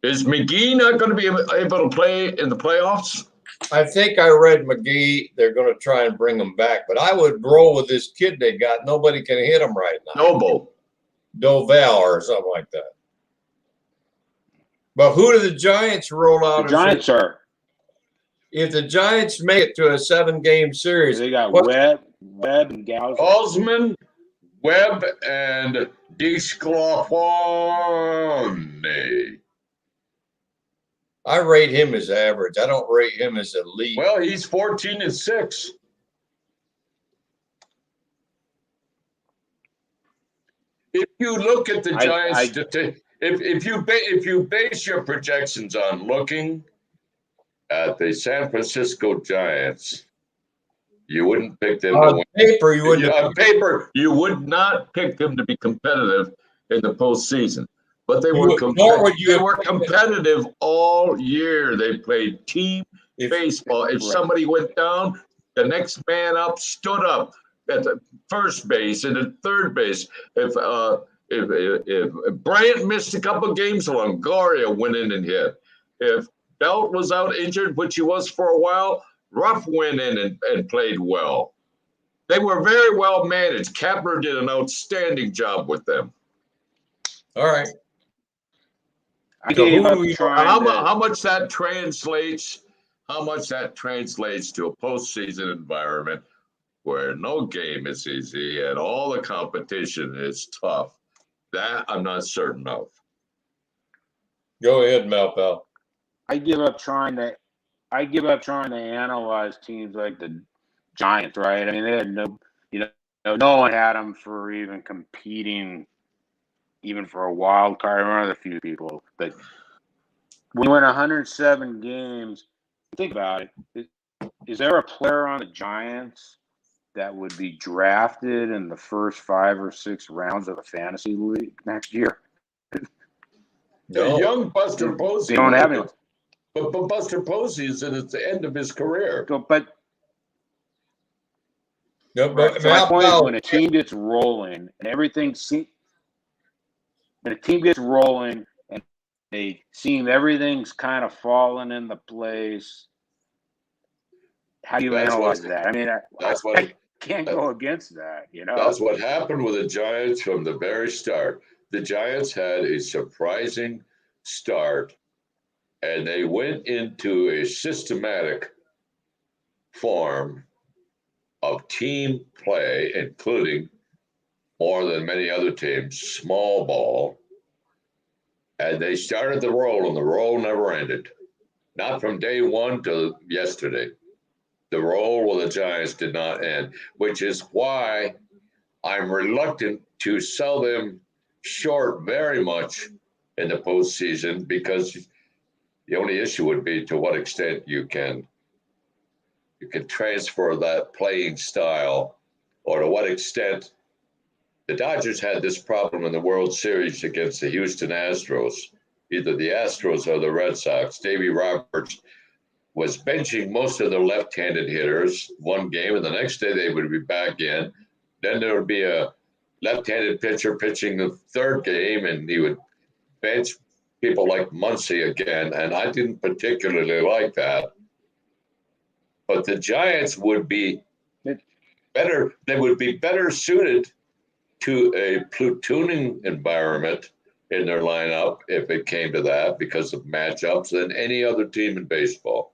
Is McGee not going to be able to play in the playoffs? I think I read McGee. They're going to try and bring him back, but I would roll with this kid they got. Nobody can hit him right now. Noble. Doval or something like that. But who do the Giants roll out? The Giants are. If the Giants make it to a 7-game series, They got Webb and Gauss. Osman, Webb, and DeSclafani. I rate him as average. I don't rate him as elite. Well, he's 14-6. If you look at the Giants, if you base your projections on looking at the San Francisco Giants, you wouldn't pick them to on win. paper, you wouldn't. On paper, you would not pick them to be competitive in the postseason. But they were competitive all year. They played team baseball. If somebody went down, the next man up stood up at the first base and at third base. If Bryant missed a couple of games, Longoria went in and hit. If Belt was out injured, which he was for a while, Ruff went in and played well. They were very well managed. Kapler did an outstanding job with them. All right. So how much that translates to a postseason environment where no game is easy and all the competition is tough, that I'm not certain of. Go ahead, Malpal. I give up trying to analyze teams like the Giants, right? I mean, they had no one had them for even competing, even for a wild card. I remember a few people, but when you win 107 games, think about it. Is there a player on the Giants that would be drafted in the first 5 or 6 rounds of a fantasy league next year? No. Young Buster Posey. They don't have anyone. But Buster Posey is at the end of his career. So my point is, when a team gets rolling and they seem everything's kind of falling into place, how do you analyze that? I mean, I can't go against that, That's what happened with the Giants from the very start. The Giants had a surprising start, and they went into a systematic form of team play, including more than many other teams, small ball. And they started the roll, and the roll never ended. Not from day one to yesterday. The roll with the Giants did not end, which is why I'm reluctant to sell them short very much in the postseason, because the only issue would be to what extent you can transfer that playing style, or to what extent. The Dodgers had this problem in the World Series against the Houston Astros, either the Astros or the Red Sox. Davey Roberts was benching most of their left-handed hitters one game, and the next day they would be back in. Then there would be a left-handed pitcher pitching the third game, and he would bench people like Muncy again, and I didn't particularly like that. But the Giants would be better. They would be better suited to a platooning environment in their lineup if it came to that, because of matchups, than any other team in baseball.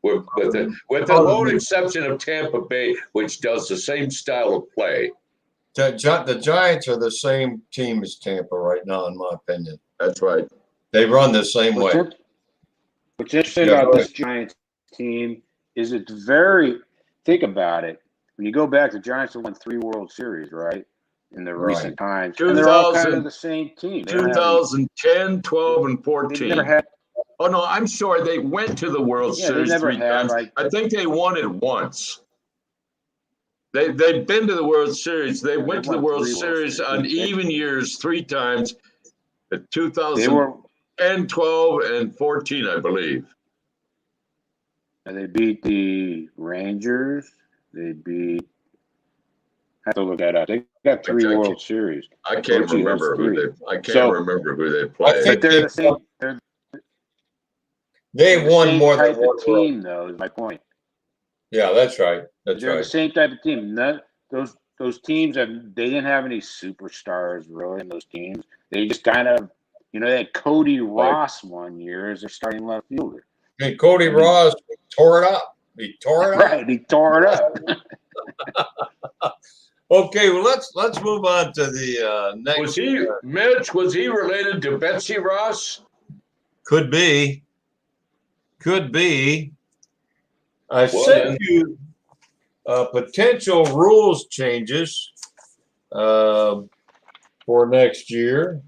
With the lone exception of Tampa Bay, which does the same style of play. The Giants are the same team as Tampa right now, in my opinion. That's right. They run the same way. What's interesting about this Giants team is think about it. When you go back, the Giants have won 3 World Series, right? In the recent times. And they're all kind of the same team. 2010, 12, and 14. Never had. Oh, no, I'm sorry. They went to the World Series 3 times. I think they won it once. They've been to the World Series. They went to the World Series on even years 3 times. 2010, and 12 and 14, I believe. And they beat the Rangers. They beat. I have to look that up. They got 3 World Series. I can't Gee, that's remember who 3. they. I can't So- remember who they I played. think But they're the same. they They're the won same more than type one of World. team, though. Is my point. Yeah, that's right. That's They're the right. same type of team. Those teams they didn't have any superstars really in those teams. They just kind of, they had Cody Ross one year as their starting left fielder. And Cody Ross tore it up. He tore it up. Right, he tore it up. Okay, well let's move on to the next. Was he Mitch? Was he related to Betsy Ross? Could be. I Well, sent then- you potential rules changes for next year,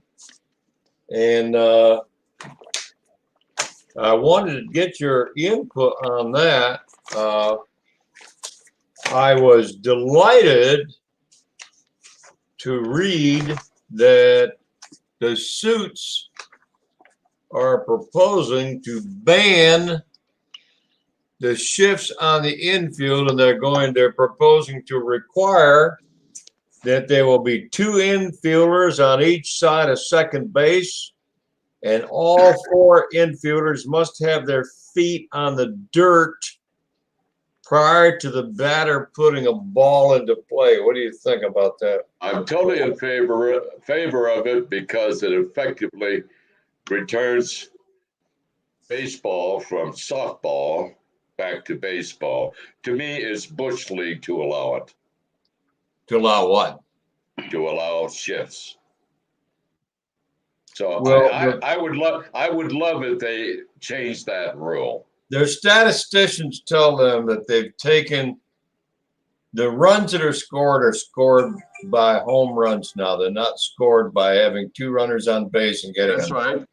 and I wanted to get your input on that. I was delighted to read that the suits are proposing to ban the shifts on the infield, and they're proposing to require that there will be 2 infielders on each side of second base, and all 4 infielders must have their feet on the dirt prior to the batter putting a ball into play. What do you think about that? I'm totally in favor of it because it effectively returns baseball from softball back to baseball. To me, it's Bush League to allow it, To allow what? to allow shifts. So Well, I would love if they changed that rule. Their statisticians tell them that they've taken the runs that are scored by home runs now. They're not scored by having 2 runners on base and getting That's right.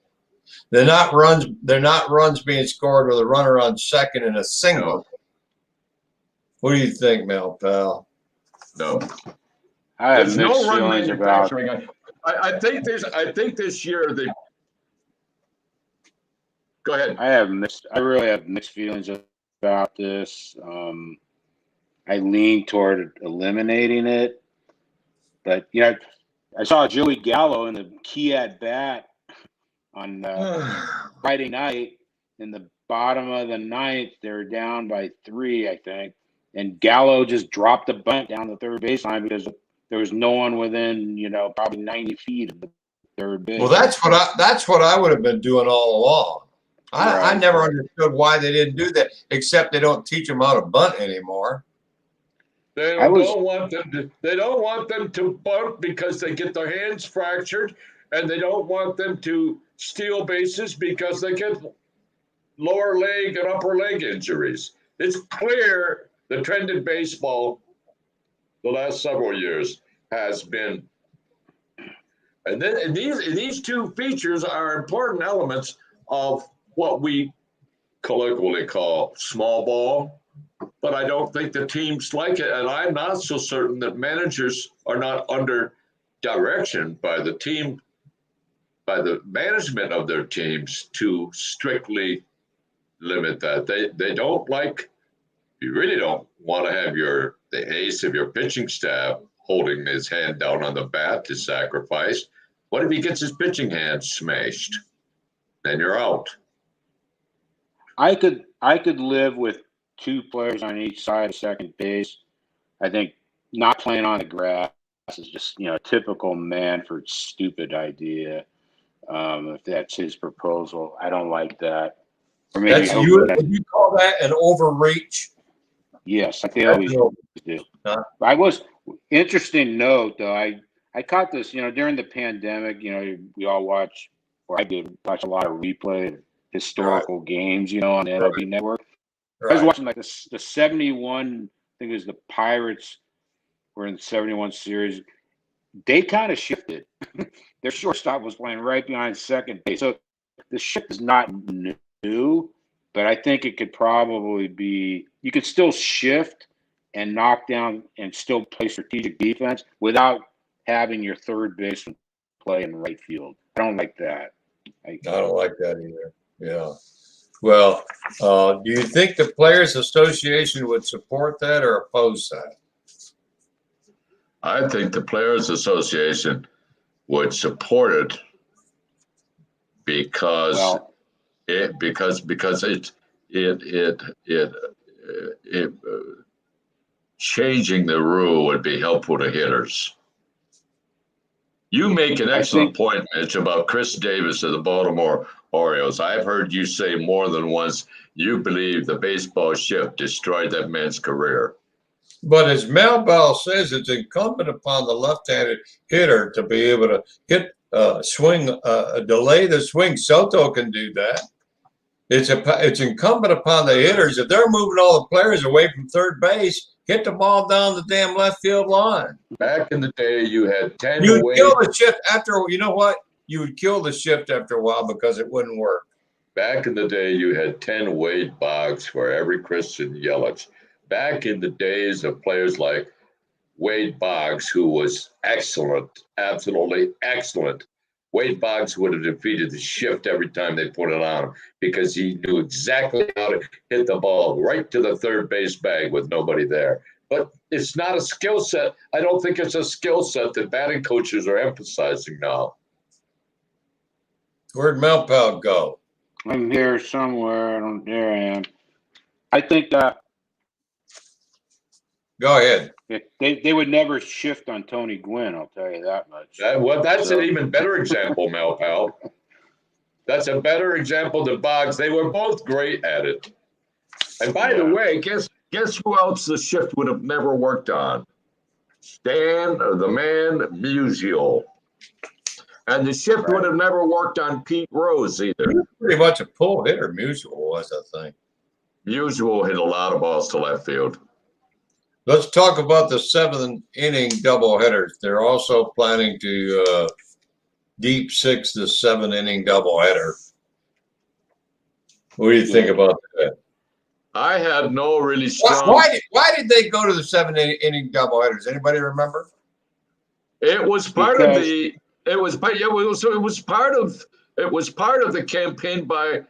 They're not runs being scored with a runner on second and a single. No. What do you think, Malpal? No. I have There's mixed no run feelings about. manufacturing. I think this year they. Go ahead. I really have mixed feelings about this. I lean toward eliminating it, but I saw Joey Gallo in the key at bat on Friday night in the bottom of the 9th. They were down by 3, I think, and Gallo just dropped a bunt down the third baseline because there was no one within probably 90 feet of the third base. Well, that's what I would have been doing all along. I never understood why they didn't do that, except they don't teach them how to bunt anymore. They don't want them to bunt because they get their hands fractured, and they don't want them to steal bases because they get lower leg and upper leg injuries. It's clear the trend in baseball the last several years has been, and these 2 features are important elements of what we colloquially call small ball, but I don't think the teams like it, and I'm not so certain that managers are not under direction by the team, by the management of their teams to strictly limit that. They don't like, you really don't want to have the ace of your pitching staff holding his hand down on the bat to sacrifice. What if he gets his pitching hand smashed? Then you're out. I could live with 2 players on each side of second base. I think not playing on the grass is just a typical Manford stupid idea. If that's his proposal, I don't like that. Or maybe Would you call that an overreach? Yes, like they always do. Huh? I was interesting note though. I caught this during the pandemic. We all watch, or I did watch a lot of replay historical games, on the MLB Network. Right. I was watching like the 71, I think it was the Pirates were in the 71 series. They kind of shifted. Their shortstop was playing right behind second base. So the shift is not new, but I think it could probably be, you could still shift and knock down and still play strategic defense without having your third baseman play in right field. I don't like that. I don't like that either. Yeah. Well, do you think the Players Association would support that or oppose that? I think the Players Association would support it because Well, it changing the rule would be helpful to hitters. You make an excellent point, Mitch, about Chris Davis of the Baltimore Orioles. I've heard you say more than once you believe the baseball shift destroyed that man's career. But as Malpal says, it's incumbent upon the left-handed hitter to be able to hit, swing, delay the swing. Soto can do that. It's incumbent upon the hitters. If they're moving all the players away from third base, hit the ball down the damn left field line. Back in the day, you had 10 You would kill the shift after, you know what? You would kill the shift after a while because it wouldn't work. Back in the day, you had 10 Wade Boggs for every Christian Yelich. Back in the days of players like Wade Boggs, who was excellent, absolutely excellent, Wade Boggs would have defeated the shift every time they put it on him because he knew exactly how to hit the ball right to the third base bag with nobody there. But it's not a skill set. I don't think it's a skill set that batting coaches are emphasizing now. Where'd Malpal go? I'm here somewhere. There I am. I think Go ahead. they would never shift on Tony Gwynn. I'll tell you that much. That's an even better example, Malpal. That's a better example than Boggs. They were both great at it. And by the way, guess who else the shift would have never worked on? Stan, or the man, Musial. And the shift would have never worked on Pete Rose either. Pretty much a pull hitter, Musial was, I think. Musial hit a lot of balls to left field. Let's talk about the 7th-inning doubleheaders. They're also planning to deep 6 the 7th-inning doubleheader. What do you think about that? I had no really strong. Why did they go to the 7th-inning doubleheaders? Anybody remember? It was part of the. It was part of the campaign by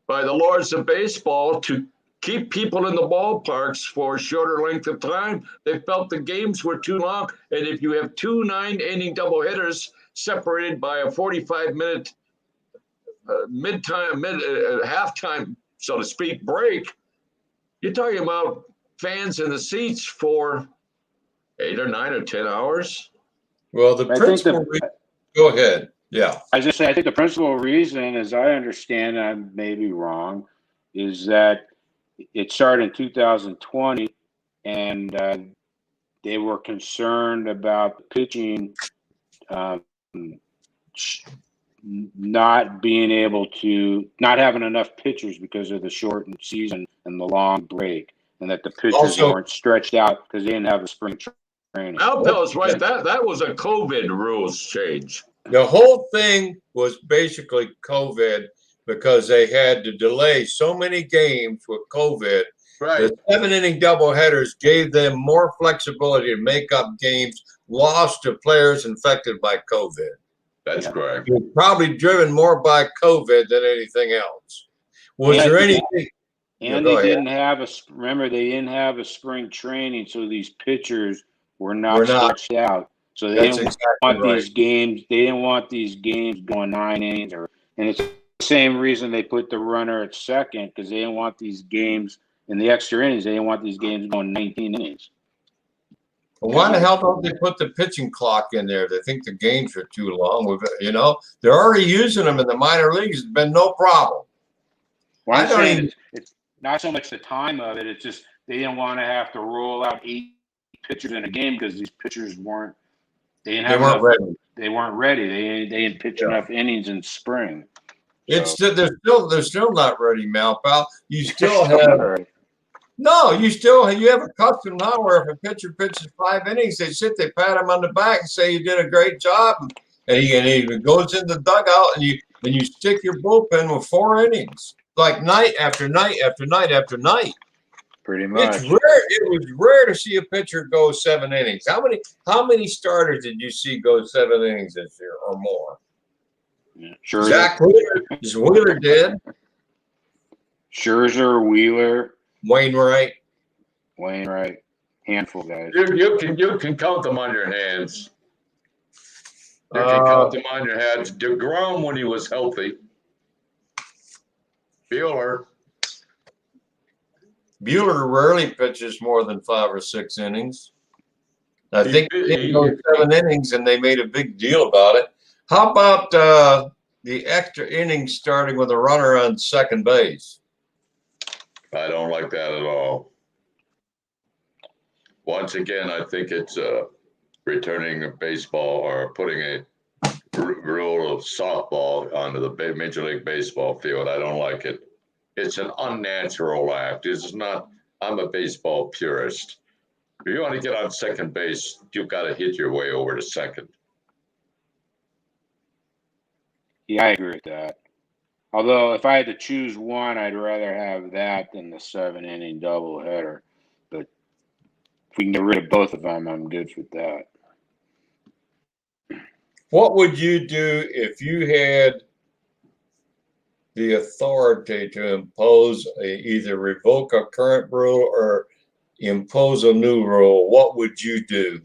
the Lords of Baseball to keep people in the ballparks for a shorter length of time. They felt the games were too long, and if you have 2 9-inning doubleheaders separated by a 45-minute halftime, so to speak, break, you're talking about fans in the seats for 8 or 9 or 10 hours. Well, the principal reason, go ahead. Yeah. I was just say, I think the principal reason, as I understand, I may be wrong, is that it started in 2020, and they were concerned about pitching not being able to, not having enough pitchers because of the shortened season and the long break, and that the pitchers weren't stretched out because they didn't have a spring training. Malpal's right. That was a COVID rules change. The whole thing was basically COVID because they had to delay so many games with COVID. Right. The 7-inning doubleheaders gave them more flexibility to make up games lost to players infected by COVID. That's correct. It was probably driven more by COVID than anything else. Was there anything? And they didn't have remember, they didn't have a spring training, so these pitchers were not stretched out. So they didn't want these games. They didn't want these games going 9 innings, and it's the same reason they put the runner at second, because they didn't want these games in the extra innings. They didn't want these games going 19 innings. Well, why the hell don't they put the pitching clock in there? They think the games are too long. They're already using them in the minor leagues. It's been no problem. Well, I'm saying it's not so much the time of it. It's just they didn't want to have to roll out 8 pitchers in a game because these pitchers weren't. They weren't ready. They weren't ready. They didn't pitch enough innings in spring. So. They're still not ready, Malpal. You still have you have a custom now where if a pitcher pitches 5 innings, they pat him on the back and say you did a great job, and he goes in the dugout and you stick your bullpen with 4 innings, like night after night after night after night. Pretty much. It's rare. It was rare to see a pitcher go 7 innings. How many starters did you see go 7 innings this year or more? Yeah. Scherzer, Zach Wheeler. Is Wheeler dead? Scherzer, Wheeler, Wainwright. Wainwright, handful of guys. You can count them on your hands. You can count them on your hands. DeGrom when he was healthy. Bueller. Bueller rarely pitches more than 5 or 6 innings. I think He- they go 7 innings, and they made a big deal about it. How about the extra innings starting with a runner on second base? I don't like that at all. Once again, I think it's returning a baseball or putting a rule of softball onto the Major League Baseball field. I don't like it. It's an unnatural act. It's not. I'm a baseball purist. If you want to get on second base, you've got to hit your way over to second. Yeah, I agree with that. Although, if I had to choose one, I'd rather have that than the 7-inning doubleheader. But if we can get rid of both of them, I'm good with that. What would you do if you had the authority to impose either revoke a current rule or impose a new rule? What would you do?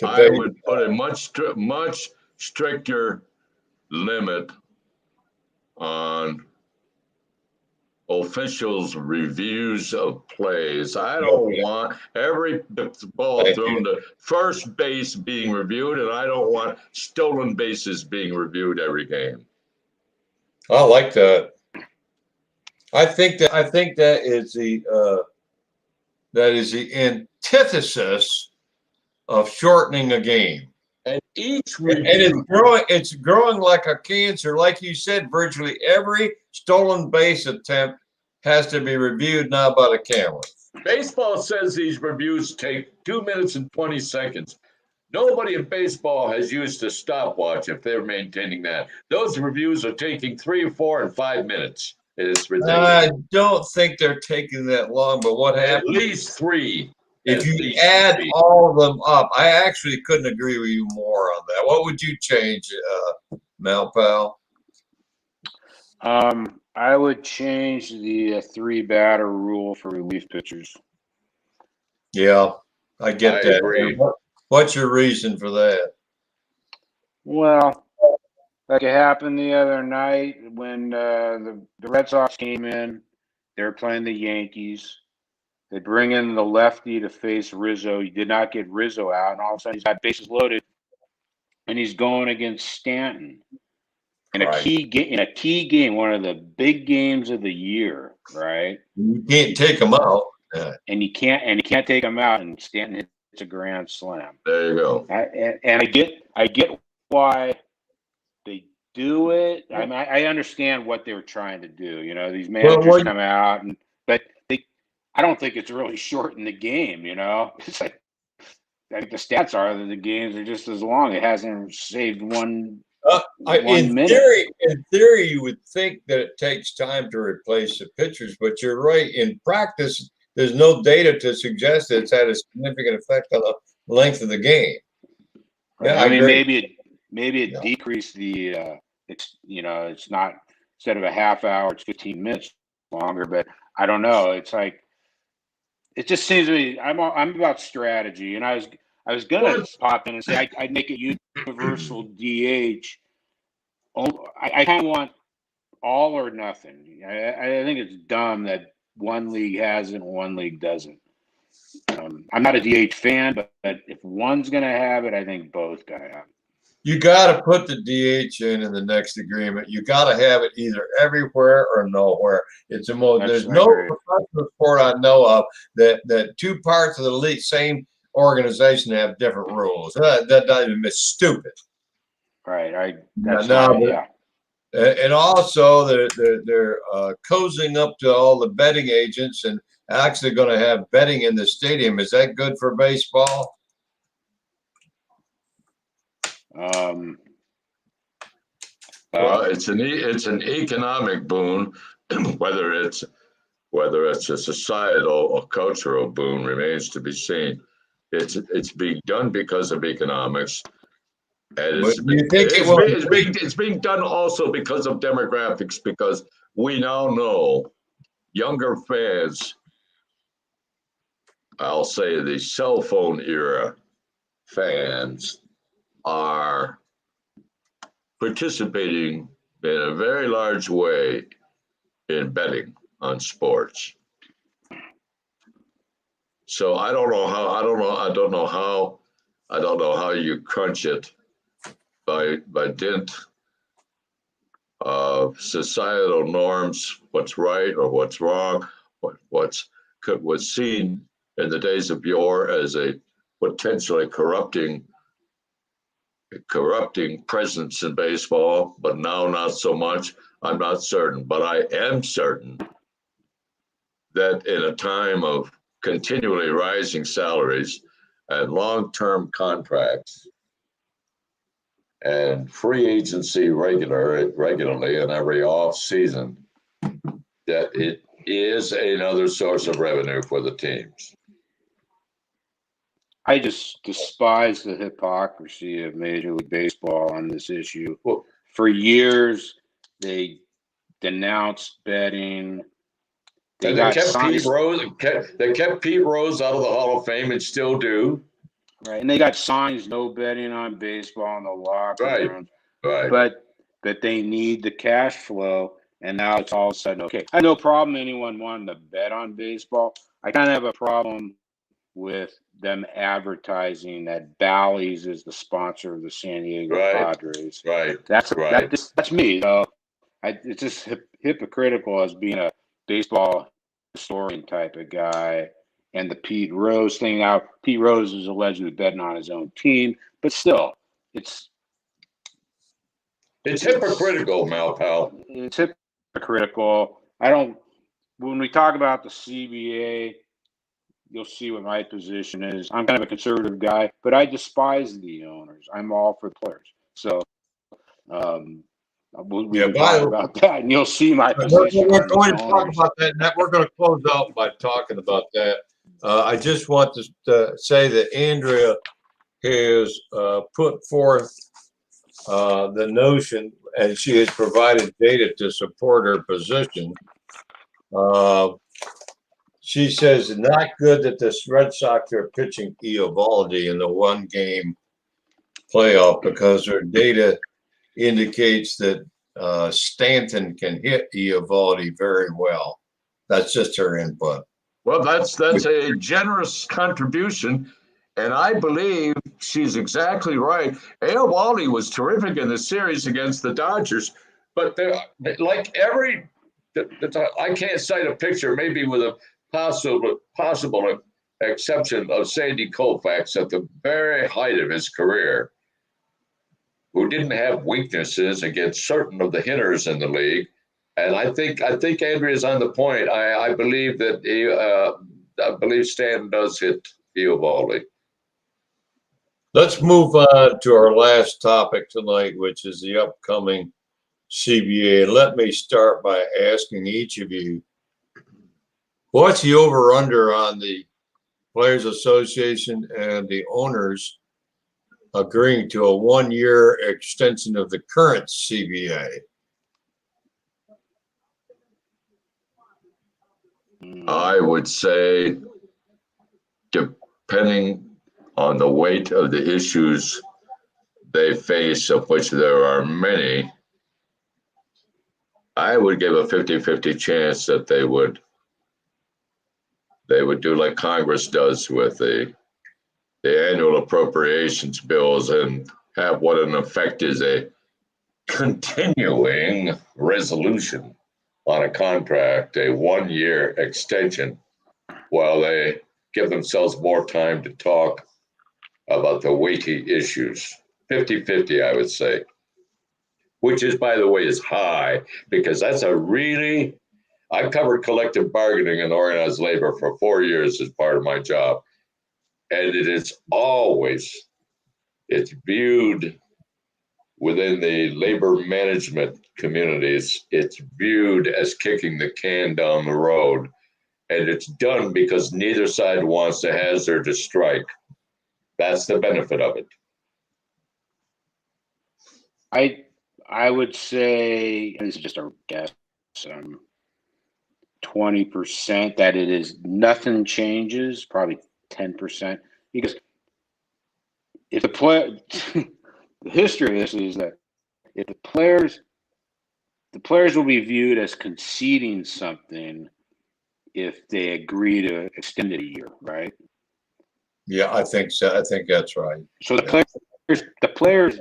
I would put a much stricter limit on officials' reviews of plays. I don't want every ball thrown to first base being reviewed, and I don't want stolen bases being reviewed every game. I like that. I think that is the antithesis of shortening a game. And each And review, it's growing like a cancer. Like you said, virtually every stolen base attempt has to be reviewed now by the camera. baseball says these reviews take 2 minutes and 20 seconds. Nobody in baseball has used a stopwatch if they're maintaining that. Those reviews are taking 3, 4, and 5 minutes. It's ridiculous. I don't think they're taking that long, but what At happens least 3. if you add all of them up? I actually couldn't agree with you more on that. What would you change, Malpal? I would change the 3-batter rule for relief pitchers. Yeah, I get that. Agree. What's your reason for that? Well, like it happened the other night when the Red Sox came in. They were playing the Yankees. They bring in the lefty to face Rizzo. He did not get Rizzo out, and all of a sudden he's got bases loaded, and he's going against Stanton in a key game, one of the big games of the year, right? You can't take them out. And you can't take him out, and Stanton hits a grand slam. There you go. And I get why they do it. I mean, I understand what they were trying to do. You know, these managers come out, but I don't think it's really shortened the game. You know, it's like I think the stats are that the games are just as long. It hasn't saved one minute. In theory, you would think that it takes time to replace the pitchers, but you're right. In practice, there's no data to suggest that it's had a significant effect on the length of the game. Yeah, I mean, maybe it decreased the. It's not, instead of a half hour, it's 15 minutes longer. But I don't know. It's like, it just seems to me. I'm about strategy, and I was gonna pop in and say I'd make it universal DH. I kind of want all or nothing. I think it's dumb that one league has it and one league doesn't. I'm not a DH fan, but if one's going to have it, I think both got to have it. You got to put the DH in the next agreement. You got to have it either everywhere or nowhere. It's a there's no professional sport I know of that two parts of the same organization have different rules. That even is stupid. Right. And also they're cozying up to all the betting agents and actually going to have betting in the stadium. Is that good for baseball? Well, it's an economic boon, whether it's a societal or cultural boon remains to be seen. It's being done because of economics. And But you think it will? it's being done also because of demographics, because we now know younger fans, I'll say the cell phone era fans, are participating in a very large way in betting on sports. So I don't know how you crunch it by dint of societal norms, what's right or what's wrong, was seen in the days of yore as a potentially corrupting presence in baseball, but now not so much. I'm not certain, but I am certain that in a time of continually rising salaries and long-term contracts and free agency regularly in every off season, that it is another source of revenue for the teams. I just despise the hypocrisy of Major League Baseball on this issue. For years, they denounced betting. They kept Pete Rose. They kept Pete Rose out of the Hall of Fame and still do. Right, and they got signs, no betting on baseball in the locker rooms. Right. But they need the cash flow, and now it's all of a sudden okay. I have no problem anyone wanting to bet on baseball. I kind of have a problem with them advertising that Bally's is the sponsor of the San Diego Padres. Right. That's me. So it's just hypocritical as being a baseball historian type of guy. And the Pete Rose thing. Now, Pete Rose is allegedly betting on his own team, but still, it's hypocritical, Malpal. It's hypocritical. When we talk about the CBA, you'll see what my position is. I'm kind of a conservative guy, but I despise the owners. I'm all for players. So we can talk about that, and you'll see my position. We're going to talk about that, and we're going to close out by talking about that. I just want to say that Andrea has put forth the notion, and she has provided data to support her position. She says it's not good that the Red Sox are pitching Eovaldi in the one-game playoff because their data indicates that Stanton can hit Eovaldi very well. That's just her input. Well, that's a generous contribution, and I believe she's exactly right. Eovaldi was terrific in the series against the Dodgers, but I can't cite a picture, maybe with a possible exception of Sandy Koufax at the very height of his career, who didn't have weaknesses against certain of the hitters in the league. And I think Andrea's on the point. I believe that Stanton does hit Eovaldi. Let's move on to our last topic tonight, which is the upcoming CBA. And let me start by asking each of you, what's the over-under on the Players Association and the owners agreeing to a one-year extension of the current CBA? I would say, depending on the weight of the issues they face, of which there are many, I would give a 50-50 chance that they would do like Congress does with the annual appropriations bills and have what in effect is a continuing resolution on a contract, a one-year extension, while they give themselves more time to talk about the weighty issues. 50-50, I would say, which is, by the way, is high, because that's I covered collective bargaining and organized labor for 4 years as part of my job. And it's viewed within the labor management communities, it's viewed as kicking the can down the road. And it's done because neither side wants to hazard a strike. That's the benefit of it. I would say, and this is just a guess, 20% that it is nothing changes, probably 10%, because if the player, the history of this is that if the players will be viewed as conceding something if they agree to extend it a year, right? Yeah, I think so. I think that's right. So the players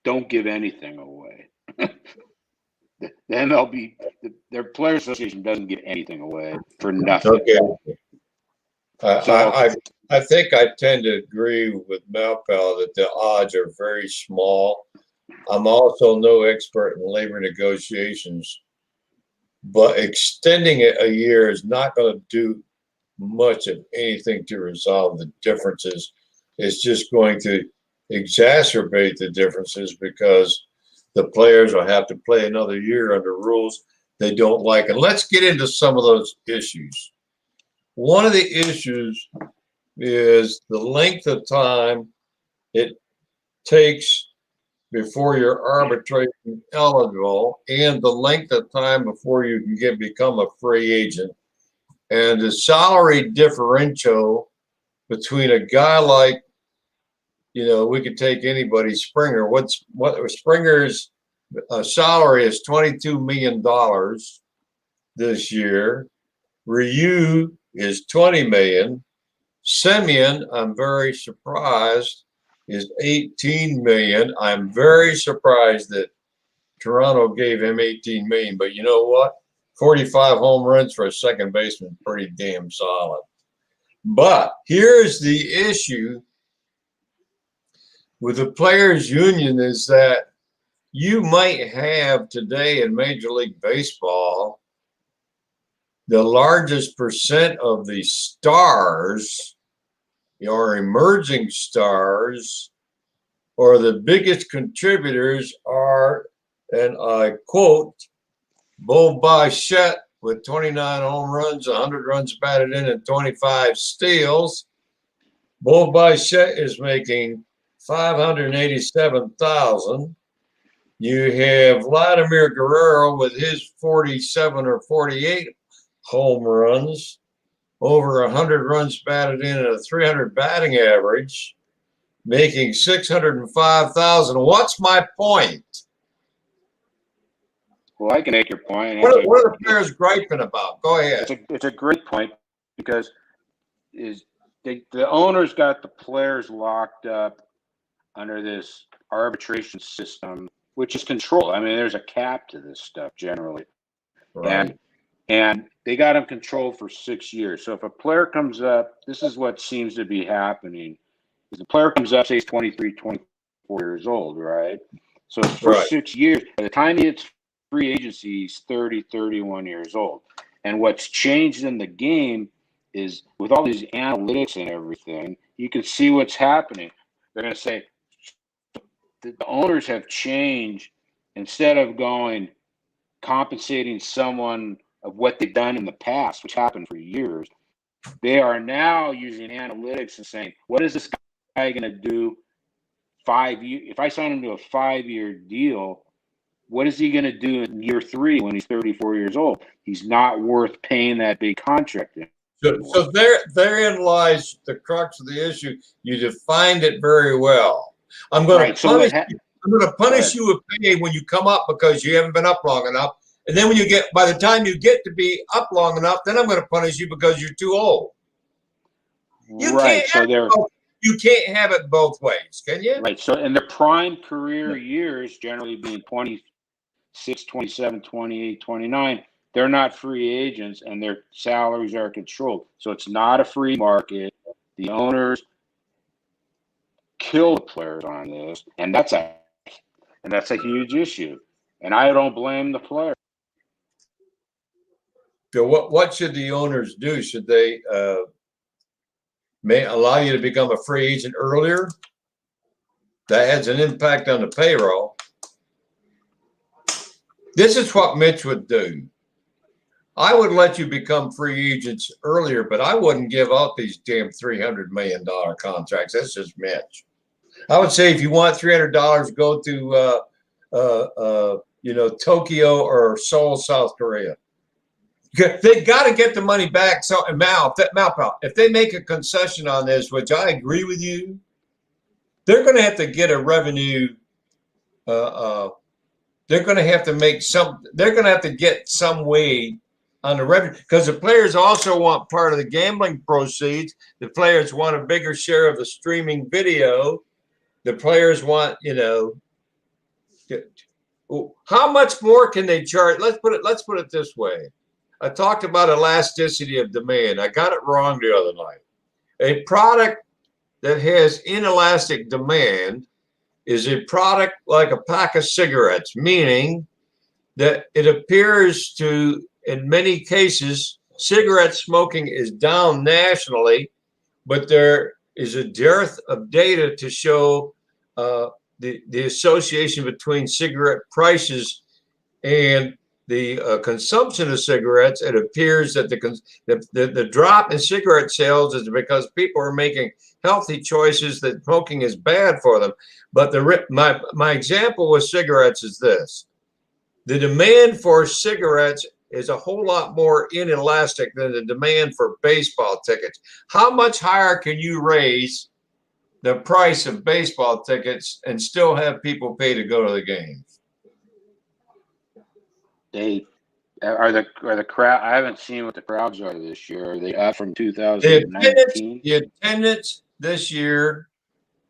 don't give anything away. The MLB, their Players Association doesn't give anything away for nothing. Okay. So I think I tend to agree with Malpal that the odds are very small. I'm also no expert in labor negotiations, but extending it a year is not going to do much of anything to resolve the differences. It's just going to exacerbate the differences because the players will have to play another year under rules they don't like. And let's get into some of those issues. One of the issues is the length of time it takes before you're arbitration eligible and the length of time before you can become a free agent. And the salary differential between a guy like, we could take anybody, Springer. What Springer's salary is $22 million this year. Ryu is $20 million. Semyon, I'm very surprised, is $18 million. I'm very surprised that Toronto gave him $18 million. But you know what? 45 home runs for a second baseman, pretty damn solid. But here's the issue with the players' union is that you might have today in Major League Baseball the largest percent of the stars or emerging stars or the biggest contributors are, and I quote, Bo Bichette with 29 home runs, 100 runs batted in, and 25 steals. Bo Bichette is making $587,000. You have Vladimir Guerrero with his 47 or 48 home runs, over 100 runs batted in, and a 300 batting average, making $605,000. What's my point? well, I can make your point. What are the players griping about? Go ahead. It's a great point because the owners got the players locked up under this arbitration system, which is controlled. I mean, there's a cap to this stuff generally, Right. and they got them controlled for 6 years. So if a player comes up, this is what seems to be happening: is the player comes up, say he's 23, 24 years old, right? So for 6 years, by the time he hits free agency, he's 30, 31 years old. And what's changed in the game is with all these analytics and everything, you can see what's happening. They're going to say the owners have changed. Instead of going compensating someone of what they've done in the past, which happened for years, they are now using analytics and saying, what is this guy going to do 5 years? If I sign him to a 5-year deal, what is he going to do in year 3 when he's 34 years old? He's not worth paying that big contract anymore. So therein lies the crux of the issue. You defined it very well. I'm going to punish you with pay when you come up because you haven't been up long enough. And then by the time you get to be up long enough, then I'm going to punish you because you're too old. You can't have it both ways, can you? Right. So in their prime career years, generally being 26, 27, 28, 29, they're not free agents and their salaries are controlled. So it's not a free market. The owners kill the players on this, and that's a huge issue. And I don't blame the players. So what should the owners do? Should they may allow you to become a free agent earlier? That has an impact on the payroll. This is what Mitch would do. I would let you become free agents earlier, but I wouldn't give out these damn $300 million contracts. That's just Mitch. I would say if you want $300, go to Tokyo or Seoul, South Korea. They got to get the money back. So, Malpal, if they make a concession on this, which I agree with you, they're going to have to get a revenue. They're going to have to make some. They're going to have to get some way on the revenue because the players also want part of the gambling proceeds. The players want a bigger share of the streaming video. The players want, how much more can they charge? Let's put it this way. I talked about elasticity of demand. I got it wrong the other night. A product that has inelastic demand is a product like a pack of cigarettes, meaning that it appears to, in many cases, cigarette smoking is down nationally, but there is a dearth of data to show the association between cigarette prices and the consumption of cigarettes. It appears that the drop in cigarette sales is because people are making healthy choices, that smoking is bad for them. But my example with cigarettes is this. The demand for cigarettes is a whole lot more inelastic than the demand for baseball tickets. How much higher can you raise the price of baseball tickets and still have people pay to go to the games? They are the crowd. I haven't seen what the crowds are this year. Are they up from 2019? The attendance this year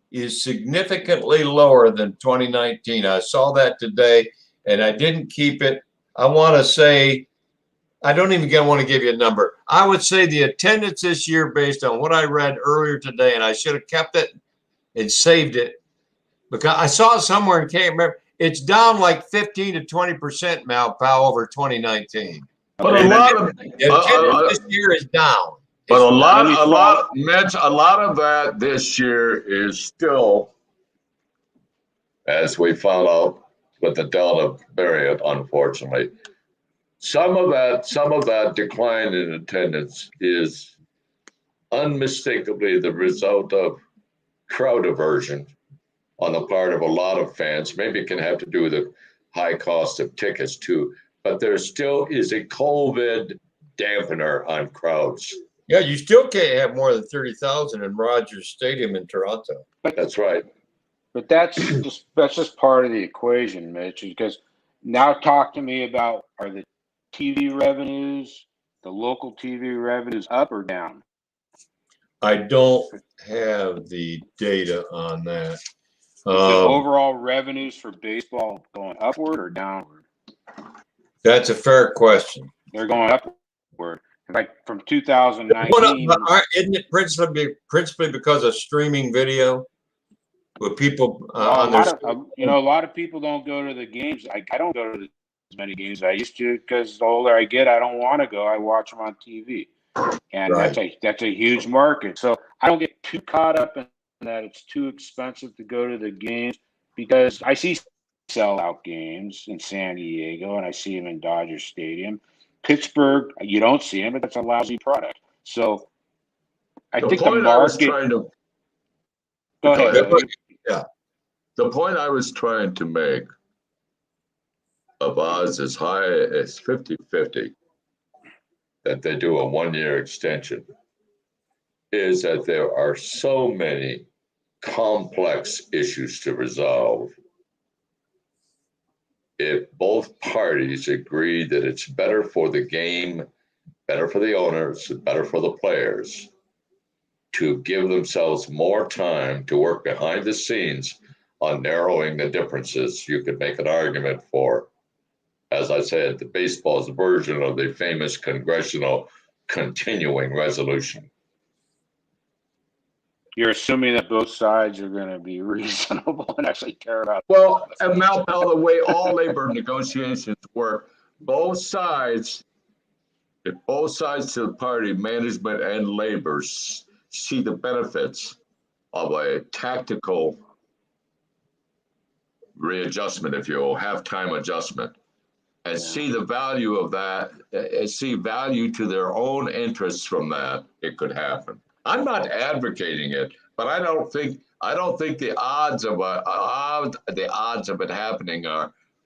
is significantly lower than 2019. I saw that today, and I didn't keep it. I want to say, I don't even want to give you a number. I would say the attendance this year, based on what I read earlier today, and I should have kept it and saved it because I saw it somewhere and can't remember. It's down like 15 to 20%, Malpal, over 2019. But a lot of this year is down. But a lot of that this year is still, as we found out with the Delta variant, unfortunately, some of that decline in attendance is unmistakably the result of crowd aversion on the part of a lot of fans. Maybe it can have to do with the high cost of tickets too, but there still is a COVID dampener on crowds. Yeah, you still can't have more than 30,000 in Rogers Stadium in Toronto. That's right. But that's just part of the equation, Mitch, because now talk to me about, are the TV revenues, the local TV revenues up or down? I don't have the data on that. Is the overall revenues for baseball going upward or downward? That's a fair question. They're going upward. Like from 2019. Isn't it principally because of streaming video? With people a lot of people don't go to the games. I don't go to as many games as I used to because the older I get, I don't want to go. I watch them on TV, and right. that's a huge market. So I don't get too caught up in that it's too expensive to go to the games because I see sellout games in San Diego and I see them in Dodger Stadium. Pittsburgh, you don't see them, but that's a lousy product. So I think the market. Go ahead. Yeah. The point I was trying to make of odds as high as 50-50 that they do a 1-year extension is that there are so many complex issues to resolve. If both parties agree that it's better for the game, better for the owners, better for the players, to give themselves more time to work behind the scenes on narrowing the differences, you could make an argument for, as I said, the baseball's version of the famous congressional continuing resolution. You're assuming that both sides are going to be reasonable and actually care about. Well, and Malpal, the way all labor negotiations work, both sides to the party, management and labor, see the benefits of a tactical readjustment, if you will, half-time adjustment, and see the value of that, and see value to their own interests from that, it could happen. I'm not advocating it, but I don't think I don't think the odds of it happening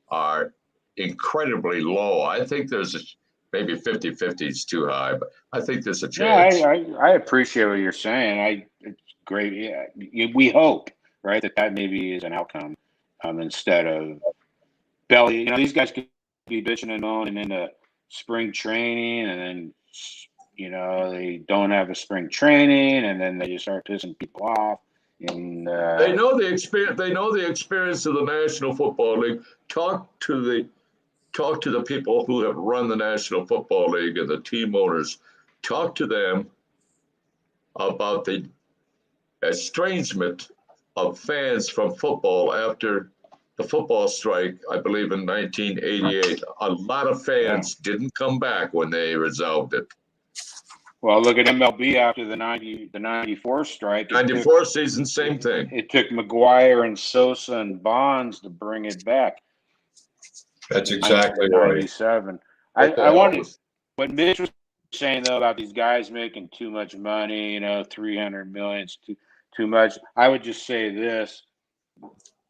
are incredibly low. I think there's maybe 50-50 is too high, but I think there's a No, chance. I appreciate what you're saying. It's great. Yeah, we hope, right, that maybe is an outcome, instead of belly. You know, these guys could be bitching and moaning into spring training, and then they don't have a spring training, and then they just start pissing people off. And They know the experience. They know the experience of the National Football League. Talk to the people who have run the National Football League and the team owners. Talk to them about the estrangement of fans from football after the football strike, I believe in 1988. A lot of fans didn't come back when they resolved it. well, look at MLB after the 94 strike. 94 season, same thing. It took McGuire and Sosa and Bonds to bring it back. That's exactly right. 97. I wanted what Mitch was saying though about these guys making too much money. 300 million is too much. I would just say this: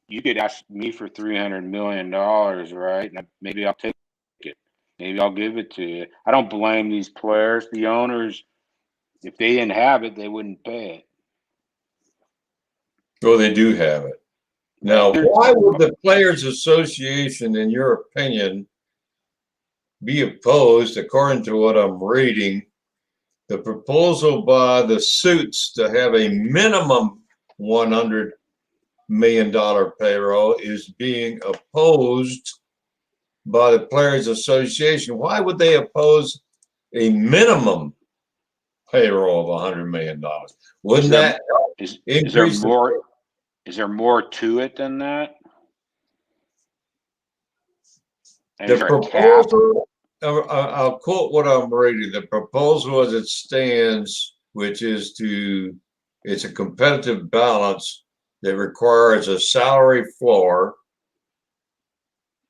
you could ask me for $300 million, right? And maybe I'll take it. Maybe I'll give it to you. I don't blame these players. The owners, if they didn't have it, they wouldn't pay it. Well, they do have it. Now, why would the Players Association, in your opinion, be opposed, according to what I'm reading, the proposal by the suits to have a minimum $100 million payroll is being opposed by the Players Association? Why would they oppose a minimum payroll of $100 million? Wouldn't that increase? Is there more to it than that? The proposal, I'll quote what I'm reading. The proposal as it stands, which is it's a competitive balance that requires a salary floor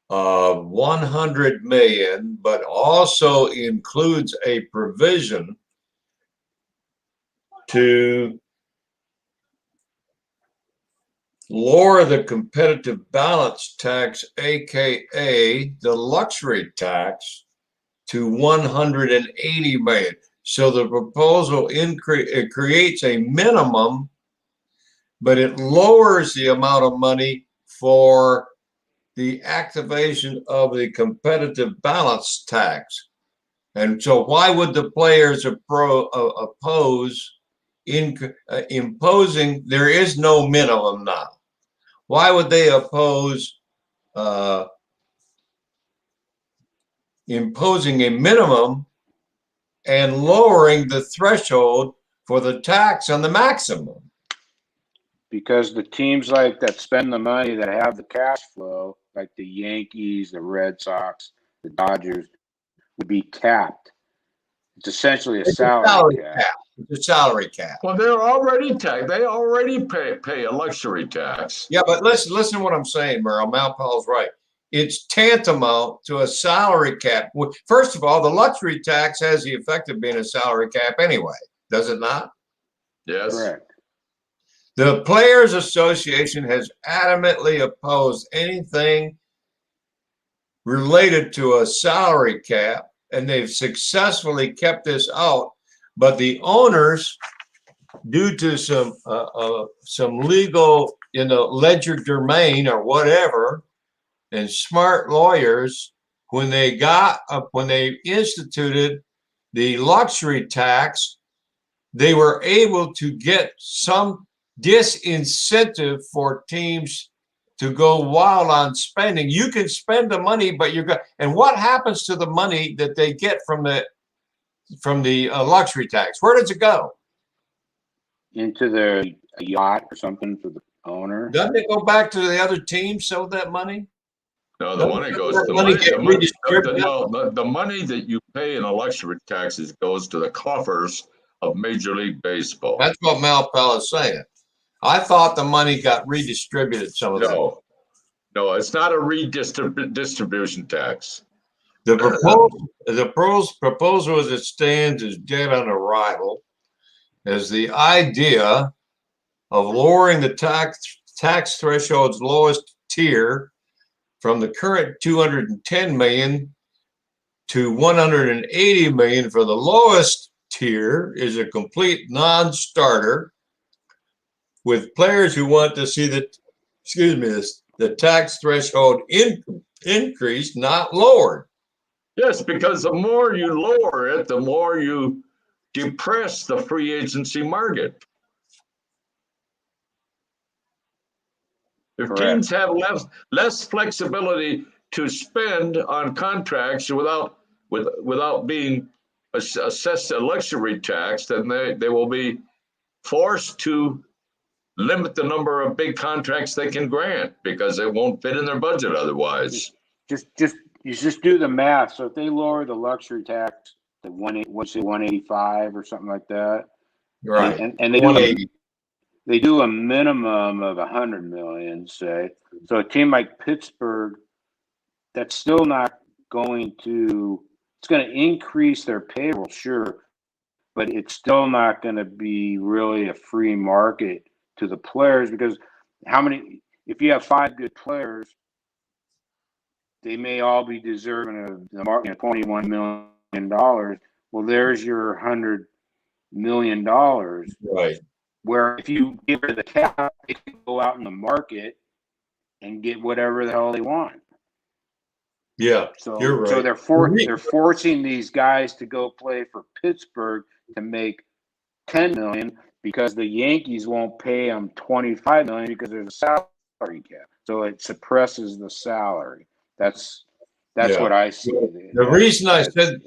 of 100 million, but also includes a provision to lower the competitive balance tax, aka the luxury tax, to 180 million. So the proposal it creates a minimum, but it lowers the amount of money for the activation of the competitive balance tax. And so why would the players oppose imposing? There is no minimum now. Why would they oppose imposing a minimum and lowering the threshold for the tax on the maximum? Because the teams that spend the money, that have the cash flow, like the Yankees, the Red Sox, the Dodgers, would be capped. It's essentially a salary cap. It's a salary cap. Well, they're already taxed. They already pay a luxury tax. Yeah, but listen to what I'm saying, Merrill. Malpal's right. It's tantamount to a salary cap. First of all, the luxury tax has the effect of being a salary cap anyway, does it not? Yes. Correct. The Players Association has adamantly opposed anything related to a salary cap, and they've successfully kept this out. But the owners, due to some legal, legerdemain or whatever, and smart lawyers, when they instituted the luxury tax, they were able to get some disincentive for teams to go wild on spending. You can spend the money, but and what happens to the money that they get from the luxury tax? Where does it go? Into their yacht or something for the owner. Doesn't it go back to the other team? So that money? No, the money goes. The money that you pay in a luxury taxes goes to the coffers of Major League Baseball. That's what Malpal is saying. I thought the money got redistributed. Some of no, it's not a redistribution tax. The proposal as it stands is dead on arrival, as the idea of lowering the tax threshold's lowest tier from the current 210 million to 180 million for the lowest tier is a complete non-starter, with players who want to see the tax threshold increased, not lowered. Yes, because the more you lower it, the more you depress the free agency market. If Correct. teams have less flexibility to spend on contracts without being assessed a luxury tax, then they will be forced to limit the number of big contracts they can grant because it won't fit in their budget otherwise. You just do the math. So if they lower the luxury tax to 185 or something like that, Right. and they do a minimum of 100 million, say. So a team like Pittsburgh, that's still not going to. It's going to increase their payroll, sure, but it's still not going to be really a free market to the players, because if you have 5 good players, they may all be deserving of the market, $21 million. Well, there's your $100 million. Right. Where if you give rid of the cap, they can go out in the market and get whatever the hell they want. Yeah, so you're right. So they're forcing these guys to go play for Pittsburgh to make $10 million, because the Yankees won't pay them $25 million because there's a salary cap. So it suppresses the salary. That's what I see. The reason I said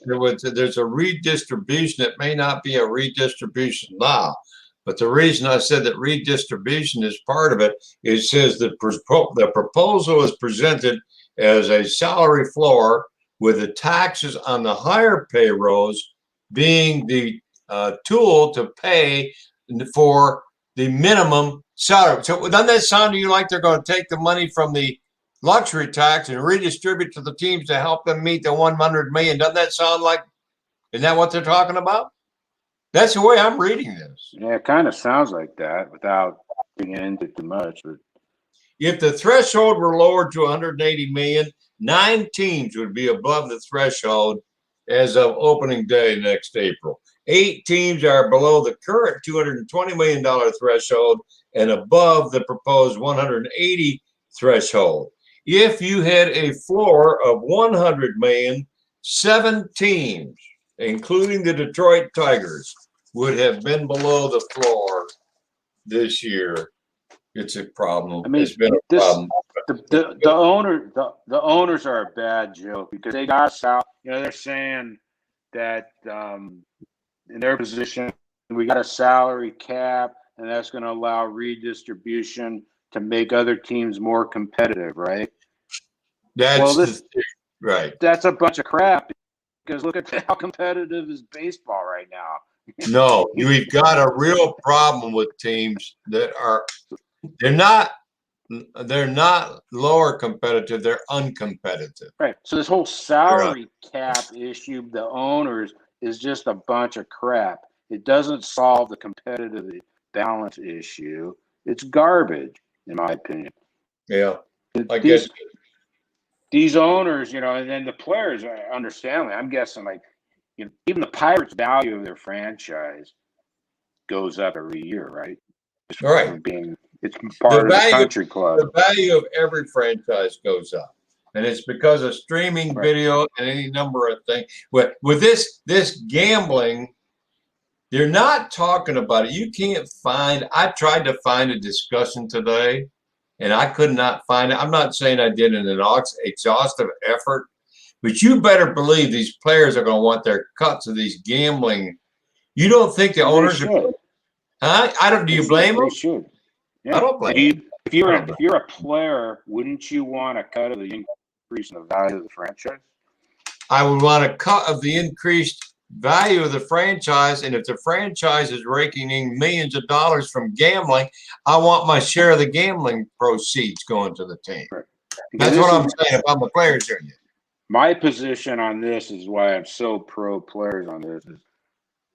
there's a redistribution, it may not be a redistribution now, but the reason I said that redistribution is part of it, it says that the proposal is presented as a salary floor, with the taxes on the higher payrolls being the tool to pay for the minimum salary. So doesn't that sound to you like they're going to take the money from the luxury tax and redistribute to the teams to help them meet the 100 million? Doesn't that sound like, isn't that what they're talking about? That's the way I'm reading this. Yeah, it kind of sounds like that without getting into too much. But if the threshold were lowered to 180 million, 9 teams would be above the threshold as of opening day next April. 8 teams are below the current $220 million threshold and above the proposed 180 threshold. If you had a floor of 100 million, 7 teams, including the Detroit Tigers, would have been below the floor this year. It's a problem. I mean, it's been a problem. The owners are a bad joke, because they got us out. They're saying that in their position, we got a salary cap, and that's going to allow redistribution to make other teams more competitive, right? Right. That's a bunch of crap, because look at how competitive is baseball right now. No, we've got a real problem with teams that are they're not lower competitive, they're uncompetitive. Right. So this whole salary cap issue, the owners, is just a bunch of crap. It doesn't solve the competitive balance issue. It's garbage, in my opinion. Yeah, I guess these owners, and then the players, understandably, I'm guessing, like, even the Pirates' value of their franchise goes up every year, right? All right. It's part of the country club. The value of every franchise goes up, and it's because of streaming video and any number of things. With this gambling, they're not talking about it. You can't find. I tried to find a discussion today, and I could not find it. I'm not saying I did an exhaustive effort, but you better believe these players are going to want their cuts of these gambling. You don't think the owners are? Huh? I don't. Do you blame them? They should. Yeah. I don't blame them. If you're a player, wouldn't you want a cut of the increase in the value of the franchise? I would want a cut of the increased value of the franchise, and if the franchise is raking in millions of dollars from gambling, I want my share of the gambling proceeds going to the team. Right. That's what I'm saying. If I'm a player's union, my position on this is why I'm so pro players on this. Is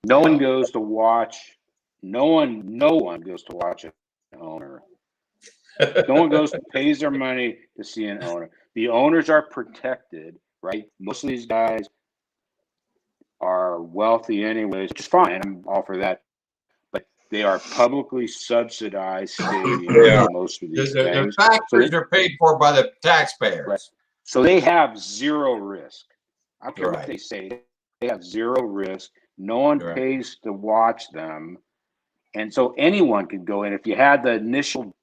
no one goes to watch. No one goes to watch a owner. No one pays their money to see an owner. The owners are protected, right? Most of these guys are wealthy anyways, which is fine. I'm all for that. But they are publicly subsidized stadiums. Yeah. Most of these The things. factories are paid for by the taxpayers. Right. So they have zero risk. I don't care Right. what they say. They have zero risk. No one Right. pays to watch them. And so anyone could go in. If you had the initial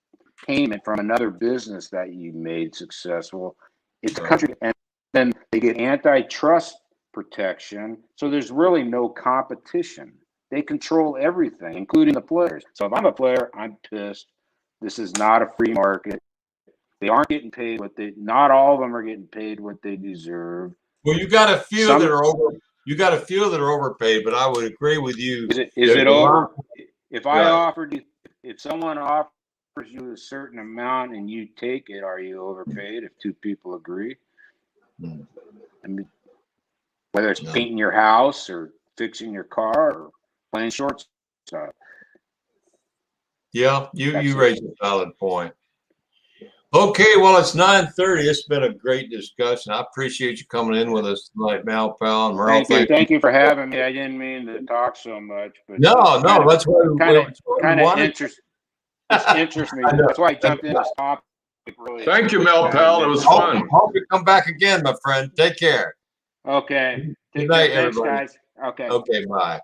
payment from another business that you made successful, it's a country. And then they get antitrust protection. So there's really no competition. They control everything, including the players. So if I'm a player, I'm pissed. This is not a free market. They aren't getting paid not all of them are getting paid what they deserve. Well, you got a few that are over. You got a few that are overpaid, but I would agree with you. Is it over? If someone offers you a certain amount and you take it, are you overpaid if two people agree? I mean, whether it's painting your house or fixing your car or playing shortstop. Yeah, you raised a valid point. Okay, well, it's 9:30. It's been a great discussion. I appreciate you coming in with us tonight, Malpal and Merle. Thank you for having me. I didn't mean to talk so much, but no, that's what kind of interests me. That's why I jumped in this topic. Really. Thank you, Malpal. It was fun. Hope you come back again, my friend. Take care. Okay. Good night, Thanks, everybody. guys. Okay. Okay, bye.